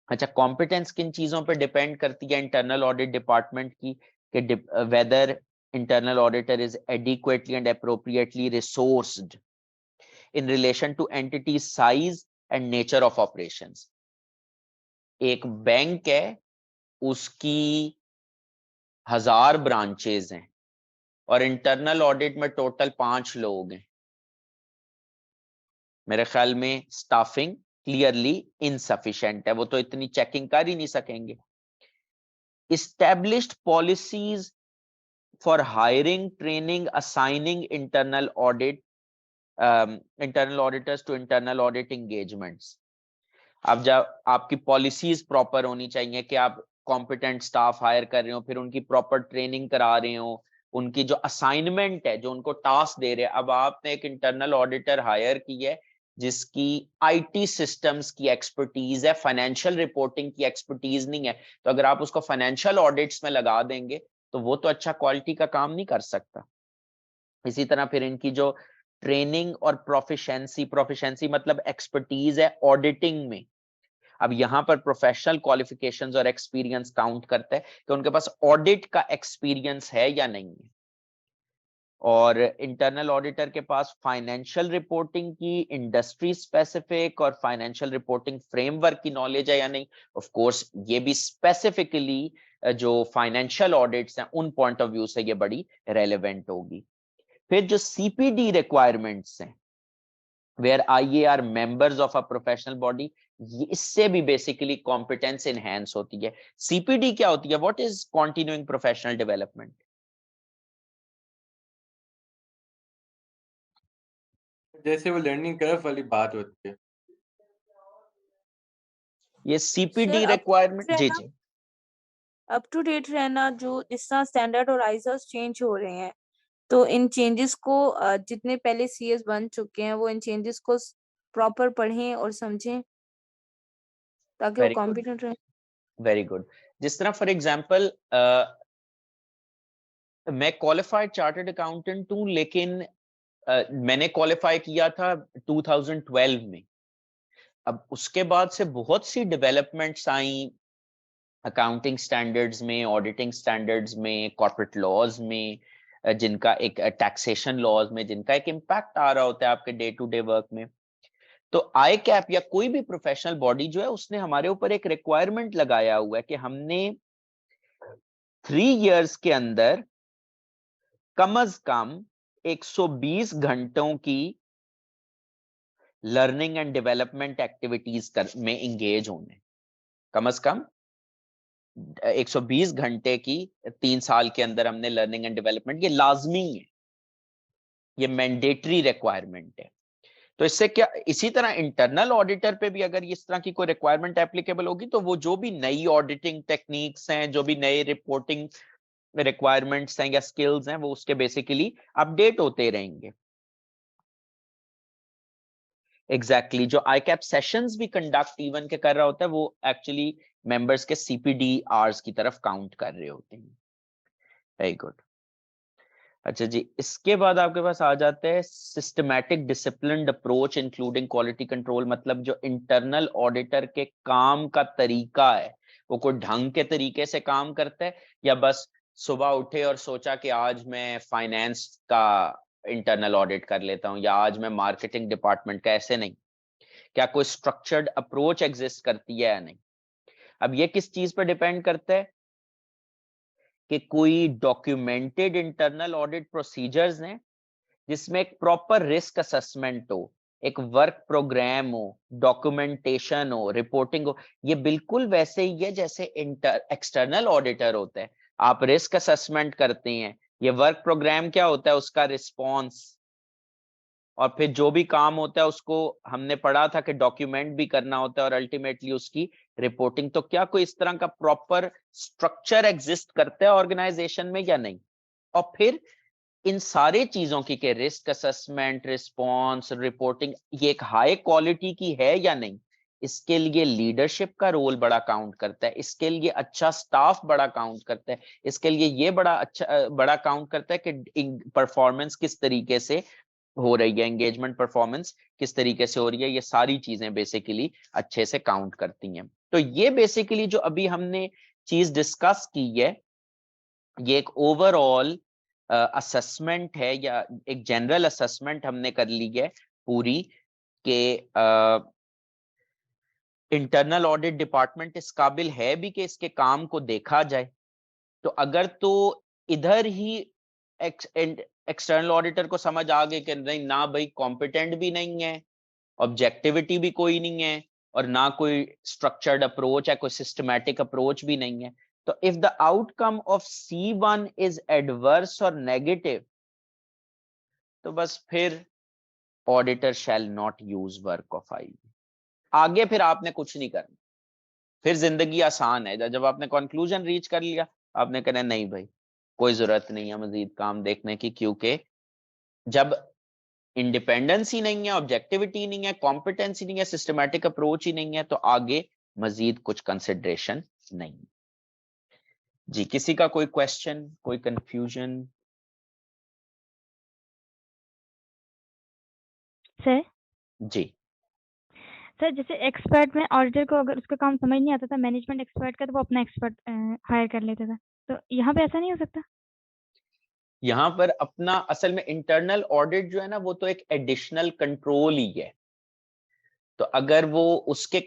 अच्छा, कॉम्पिटेंस किन चीजों पे डिपेंड करती है इंटरनल ऑडिट डिपार्टमेंट की, कि whether internal auditor is adequately and appropriately resourced in relation to entity size and nature of operations। एक बैंक है, उसकी 1000 ब्रांचेज हैं और इंटरनल ऑडिट में टोटल 5 लोग हैं, मेरे ख्याल में स्टाफिंग क्लियरली इनसफिशिएंट है, वो तो इतनी चेकिंग कर ही नहीं सकेंगे। Established policies for hiring, training, assigning internal auditors to internal audit engagements. अब जब आपकी पॉलिसीज प्रॉपर होनी चाहिए कि आप कॉम्पिटेंट स्टाफ हायर कर रहे हो, फिर उनकी प्रॉपर ट्रेनिंग करा रहे हो, उनकी जो असाइनमेंट है, जो उनको टास्क दे रहे हैं। अब आपने एक इंटरनल ऑडिटर हायर की है जिसकी आईटी सिस्टम्स की एक्सपर्टीज है, फाइनेंशियल रिपोर्टिंग की एक्सपर्टीज नहीं है, तो अगर आप उसको फाइनेंशियल ऑडिट्स में लगा देंगे तो वो तो अच्छा क्वालिटी का काम नहीं कर सकता। इसी तरह फिर इनकी जो ट्रेनिंग और प्रोफिशिएंसी मतलब एक्सपर्टीज है ऑडिटिंग में। अब यहाँ पर प्रोफेशनल क्वालिफिकेशंस और एक्सपीरियंस काउंट करता है कि उनके पास ऑडिट का एक्सपीरियंस है या नहीं है। और इंटरनल ऑडिटर के पास फाइनेंशियल रिपोर्टिंग की इंडस्ट्री स्पेसिफिक और फाइनेंशियल रिपोर्टिंग फ्रेमवर्क की नॉलेज है या नहीं। ऑफ कोर्स ये भी स्पेसिफिकली जो फाइनेंशियल ऑडिट्स हैं उन पॉइंट ऑफ व्यू से ये बड़ी रेलेवेंट होगी। फिर जो सीपीडी रिक्वायरमेंट्स हैं, where IAR members of a professional body, इससे भी बेसिकली कॉम्पिटेंस इनहेंस होती है। सीपीडी क्या होती है? What is continuing professional development? जैसे वो लर्निंग कर्व वाली बात होती है। ये सीपीडी सर रिक्वायरमेंट, जी जी अप टू डेट रहना, जो जिस तरह स्टैंडर्ड और आइजर्स चेंज हो रहे हैं, तो इन चेंजेस को जितने पहले सीएस बन चुके हैं वो इन चेंजेस को प्रॉपर पढ़ें और समझें ताकि वो वेरी गुड, कॉम्पिटेंट रहे। Very good. जिस तरह फॉर एग्जांपल मैं क्वालिफाइड चार्टर्ड अकाउंटेंट हूं, लेकिन मैंने क्वालिफाई किया था 2012 में। अब उसके बाद से बहुत सी डेवलपमेंट्स आई अकाउंटिंग स्टैंडर्ड्स में, ऑडिटिंग स्टैंडर्ड्स में, कॉर्पोरेट लॉज में, जिनका एक टैक्सेशन लॉज में जिनका एक इम्पैक्ट आ रहा होता है आपके डे टू डे वर्क में। तो आई कैप या कोई भी प्रोफेशनल बॉडी जो है उसने हमारे ऊपर एक रिक्वायरमेंट लगाया हुआ है कि हमने 3 इयर्स के अंदर कम अज कम 120 घंटों की लर्निंग एंड डेवलपमेंट एक्टिविटीज में एंगेज होने। कम अज कम 120 घंटे की 3 साल के अंदर हमने लर्निंग एंड डेवलपमेंट, ये लाजमी है, ये मैंडेटरी रिक्वायरमेंट है। तो इससे क्या, इसी तरह इंटरनल ऑडिटर पे भी अगर इस तरह की कोई रिक्वायरमेंट एप्लीकेबल होगी तो वो जो भी नई ऑडिटिंग टेक्निक्स हैं, जो भी नए रिपोर्टिंग रिक्वायरमेंट्स हैं या स्किल्स हैं, वो उसके बेसिकली अपडेट होते रहेंगे। एग्जैक्टली जो आईकैप सेशंस भी कंडक्ट इवन के कर रहा होता है वो एक्चुअली मेंबर्स के सीपीडी आवर्स की तरफ काउंट कर रहे होते हैं। Very good. अच्छा जी, इसके बाद आपके पास आ जाते हैं systematic disciplined approach including quality control. मतलब जो इंटरनल ऑडिटर के काम का तरीका है, वो कोई ढंग के तरीके से काम करता है या बस सुबह उठे और सोचा कि आज मैं फाइनेंस का इंटरनल ऑडिट कर लेता हूं या आज मैं मार्केटिंग डिपार्टमेंट का। ऐसे नहीं, क्या कोई स्ट्रक्चर्ड अप्रोच एग्जिस्ट करती है या नहीं। अब ये किस चीज पर डिपेंड करता है कि कोई डॉक्यूमेंटेड इंटरनल ऑडिट प्रोसीजर्स हैं जिसमें एक प्रॉपर रिस्क असेसमेंट हो, एक वर्क प्रोग्राम हो, डॉक्यूमेंटेशन हो, रिपोर्टिंग हो। ये बिल्कुल वैसे ही है जैसे एक्सटर्नल ऑडिटर होता है। आप रिस्क असेसमेंट करते हैं, ये वर्क प्रोग्राम क्या होता है, उसका रिस्पॉन्स, और फिर जो भी काम होता है उसको हमने पढ़ा था कि डॉक्यूमेंट भी करना होता है और अल्टीमेटली उसकी रिपोर्टिंग। तो क्या कोई इस तरह का प्रॉपर स्ट्रक्चर एग्जिस्ट करता है ऑर्गेनाइजेशन में या नहीं। और फिर इन सारे चीजों की के रिस्क असेसमेंट, रिस्पॉन्स, रिपोर्टिंग, ये एक हाई क्वालिटी की है या नहीं, इसके लिए लीडरशिप का रोल बड़ा काउंट करता है, इसके लिए अच्छा स्टाफ बड़ा काउंट करता है, इसके लिए ये बड़ा काउंट करता है कि परफॉर्मेंस किस तरीके से हो रही है, एंगेजमेंट परफॉर्मेंस किस तरीके से हो रही है। ये सारी चीजें बेसिकली अच्छे से काउंट करती हैं। तो ये बेसिकली जो अभी हमने चीज डिस्कस की है, ये एक ओवरऑल असेसमेंट है या एक जनरल असेसमेंट हमने कर ली है पूरी के इंटरनल ऑडिट डिपार्टमेंट इस काबिल है भी कि इसके काम को देखा जाए। तो अगर तो इधर ही एक्सटर्नल ऑडिटर को समझ आ गई कि नहीं ना भाई कॉम्पिटेंट भी नहीं है ऑब्जेक्टिविटी भी कोई नहीं है और ना कोई स्ट्रक्चर्ड अप्रोच है, कोई सिस्टमैटिक अप्रोच भी नहीं है। तो if the outcome of C1 is adverse और नेगेटिव, तो बस फिर auditor shall not use work of I. आगे फिर आपने कुछ नहीं करना, फिर जिंदगी आसान है। जब आपने कंक्लूजन रीच कर लिया, आपने कहना नहीं भाई कोई जरूरत नहीं है मजीद काम देखने की, क्योंकि जब इंडिपेंडेंस ही नहीं है, ऑब्जेक्टिविटी नहीं है, कॉम्पिटेंसी नहीं है, सिस्टमैटिक अप्रोच ही नहीं है, तो आगे मजीद कुछ कंसिडरेशन नहीं। जी, किसी का कोई क्वेश्चन, कोई कंफ्यूजन? सर जी सर जैसे एक्सपर्ट में ऑडिटर को अगर उसका काम समझ नहीं आता था मैनेजमेंट एक्सपर्ट का, तो वो अपना एक्सपर्ट हायर कर लेता था, तो यहाँ पे ऐसा नहीं हो सकता? यहाँ पर अपना असल में इंटरनल ऑडिट जो है ना, वो तो एक एडिशनल कंट्रोल ही है। तो अगर वो उसके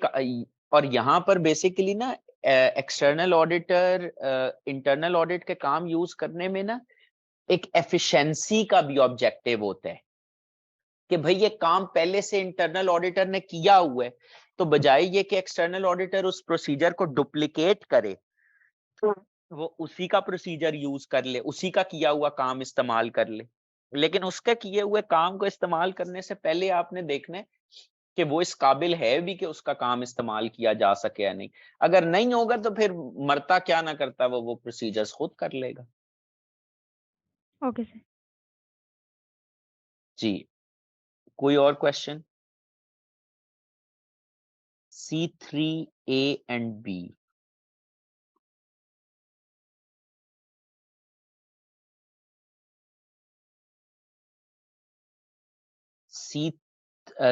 और यहाँ पर बेसिकली ना एक्सटर्नल ऑडिटर इंटरनल ऑडिट के काम यूज करने में ना एक एफिशिएंसी का भी ऑब्जेक्टिव होता है कि भाई ये काम पहले से इंटरनल ऑडिटर ने किया हुआ है, तो बजाय ये कि एक्सटर्नल ऑडिटर उस प्रोसीजर को डुप्लीकेट करे, तो वो उसी का प्रोसीजर यूज कर ले, उसी का किया हुआ काम इस्तेमाल कर ले। लेकिन उसके किए हुए काम को इस्तेमाल करने से पहले आपने देखना है कि वो इस काबिल है भी कि उसका काम इस्तेमाल किया जा सके या नहीं। अगर नहीं होगा तो फिर मरता क्या ना करता वो प्रोसीजर्स खुद कर लेगा। Okay sir. जी, कोई और question? C3A and B।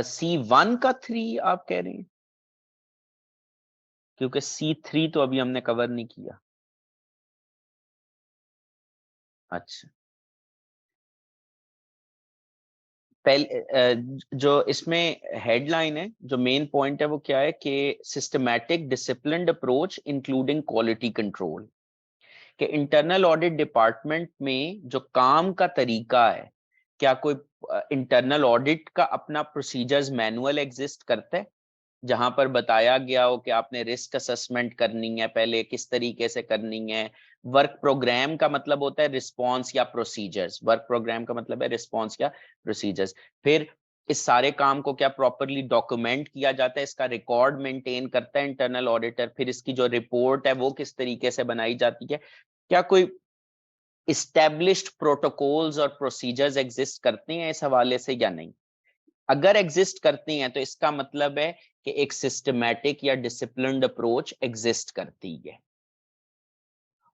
C1 का 3 आप कह रहे हैं, क्योंकि C3 तो अभी हमने कवर नहीं किया। अच्छा, पहले जो इसमें हेडलाइन है, जो मेन पॉइंट है वो क्या है कि systematic disciplined approach including quality control, कि इंटरनल ऑडिट डिपार्टमेंट में जो काम का तरीका है, क्या कोई इंटरनल ऑडिट का अपना प्रोसीजर्स मैनुअल एग्जिस्ट करता है जहां पर बताया गया हो कि आपने रिस्क असेसमेंट करनी है, पहले किस तरीके से करनी है। वर्क प्रोग्राम का मतलब होता है रिस्पॉन्स या प्रोसीजर्स, वर्क प्रोग्राम का मतलब है रिस्पॉन्स या प्रोसीजर्स। फिर इस सारे काम को क्या प्रॉपरली डॉक्यूमेंट किया जाता है, इसका रिकॉर्ड मेंटेन करता है इंटरनल ऑडिटर। फिर इसकी जो रिपोर्ट है वो किस तरीके से बनाई जाती है, क्या कोई इस्टेब्लिश्ड प्रोटोकॉल्स और प्रोसीजर्स एग्जिस्ट करते हैं इस हवाले से या नहीं। अगर एग्जिस्ट करती हैं तो इसका मतलब है कि एक सिस्टमैटिक या डिसिप्लिन्ड अप्रोच एग्जिस्ट करती है।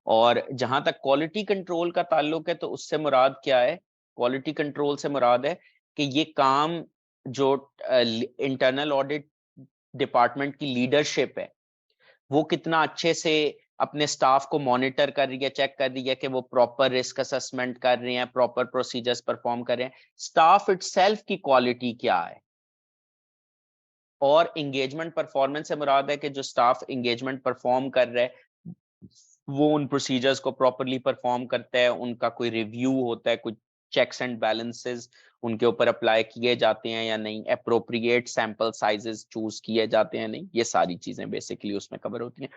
और जहां तक क्वालिटी कंट्रोल का ताल्लुक है, तो उससे मुराद क्या है? क्वालिटी कंट्रोल से मुराद है कि ये काम जो इंटरनल ऑडिट डिपार्टमेंट की लीडरशिप है, वो कितना अच्छे से अपने स्टाफ को मॉनिटर कर रही है, चेक कर रही है कि वो प्रॉपर रिस्क असेसमेंट कर रहे हैं, प्रॉपर प्रोसीजर्स परफॉर्म कर रहे हैं। स्टाफ इटसेल्फ की क्वालिटी क्या है। और एंगेजमेंट परफॉर्मेंस से मुराद है कि जो स्टाफ एंगेजमेंट परफॉर्म कर रहा है वो उन प्रोसीजर्स को प्रॉपरली परफॉर्म करता है, उनका कोई रिव्यू होता है, कुछ चेक्स एंड बैलेंसेस उनके ऊपर अप्लाई किए जाते हैं या नहीं, एप्रोप्रिएट सैंपल साइजेस चूज किए जाते हैं नहीं, ये सारी चीजें बेसिकली उसमें कवर होती हैं।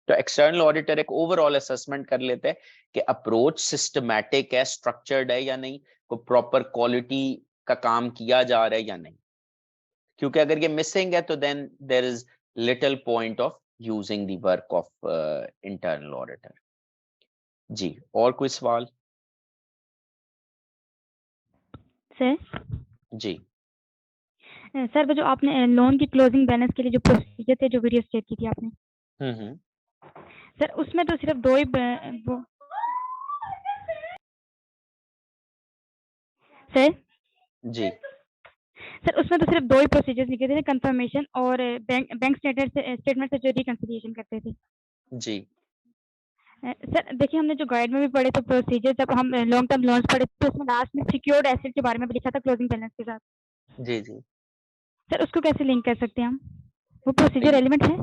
तो एक्सटर्नल ऑडिटर एक ओवरऑल असेसमेंट कर लेते हैं कि अप्रोच सिस्टमैटिक है, स्ट्रक्चर्ड है या नहीं, कोई प्रॉपर क्वालिटी का काम किया जा रहा है या नहीं। क्योंकि अगर ये मिसिंग है तो then there is little point of using the work of internal auditor. जी, और कोई सवाल? सर जी सर वो जो आपने लोन की क्लोजिंग बैलेंस के लिए जो प्रोसीजर थे जो वीडियो स्टेट की थी आपने, हम्म सर उसमें तो सिर्फ दो ही वो सर जी सर उसमें तो सिर्फ दो ही प्रोसीजर्स लिखे थे, कंफर्मेशन और बैंक स्टेटमेंट से जो रिकंसिलिएशन करते थे। जी सर देखिए हमने जो गाइड में भी पढ़े तो प्रोसीजर, जब हम लॉन्ग टर्म लोन्स पढ़े तो उसमें लास्ट में सिक्योर्ड एसेट के बारे में भी लिखा था क्लोजिंग बैलेंस के साथ। जी जी सर उसको कैसे लिंक कर सकते हैं हम? वो प्रोसीजर एलिमेंट है?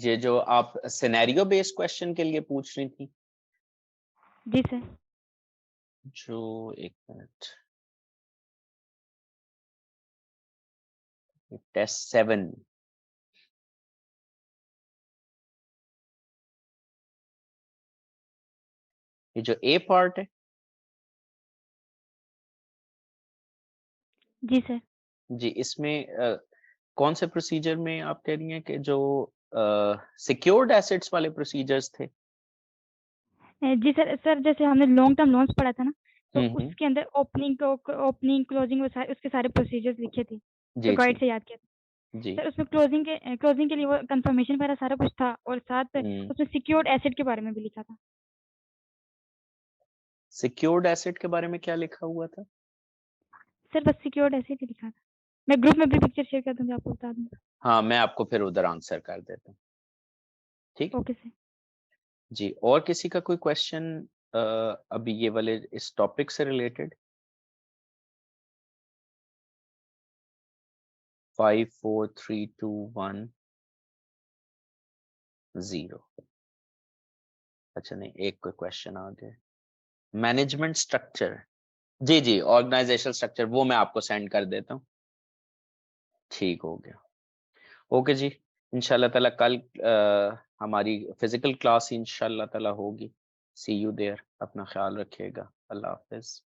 ये जो आप सिनेरियो बेस्ड क्वेश्चन के लिए पूछ रही थी, जी सर। जो एक मिनट, टेस्ट 7 ये जो ए पार्ट है, जी सर। जी इसमें कौन से प्रोसीजर में आप कह रही हैं कि जो सिक्योर्ड एसेट्स वाले प्रोसीजर्स थे? जी सर। सर जैसे हमने लॉन्ग टर्म लोन्स पढ़ा था ना, तो हम्म। उसके अंदर ओपनिंग क्लोजिंग उसके सारे प्रोसीजर्स लिखे थे, जी जो गाइड जी से याद किया था। जी। सर उसमें क्लोजिंग के लिए वो कंफर्मेशन वगैरह सारा कुछ था, और साथ उसमें सिक्योर्ड एसेट के बारे में भी लिखा था। सिक्योर्ड एसेट के बारे में क्या लिखा हुआ था? सर बस सिक्योर्ड एसेट ही लिखा था। मैं ग्रुप में भी पिक्चर शेयर कर दूंगी, आपको बता दूंगा। हाँ, मैं आपको फिर उधर आंसर कर देता हूँ। ठीक ओके सर। जी। और किसी का कोई क्वेश्चन अभी ये वाले इस टॉपिक से रिलेटेड? 5 4 3 2 1 0। अच्छा नहीं, एक कोई क्वेश्चन आ गया। मैनेजमेंट स्ट्रक्चर, जी जी ऑर्गेनाइजेशनल स्ट्रक्चर, वो मैं आपको सेंड कर देता हूँ। ठीक हो गया। ओके जी, इंशाल्लाह ताला कल हमारी फिजिकल क्लास इंशाल्लाह ताला होगी। सी यू देयर। अपना ख्याल रखिएगा। अल्लाह हाफिज।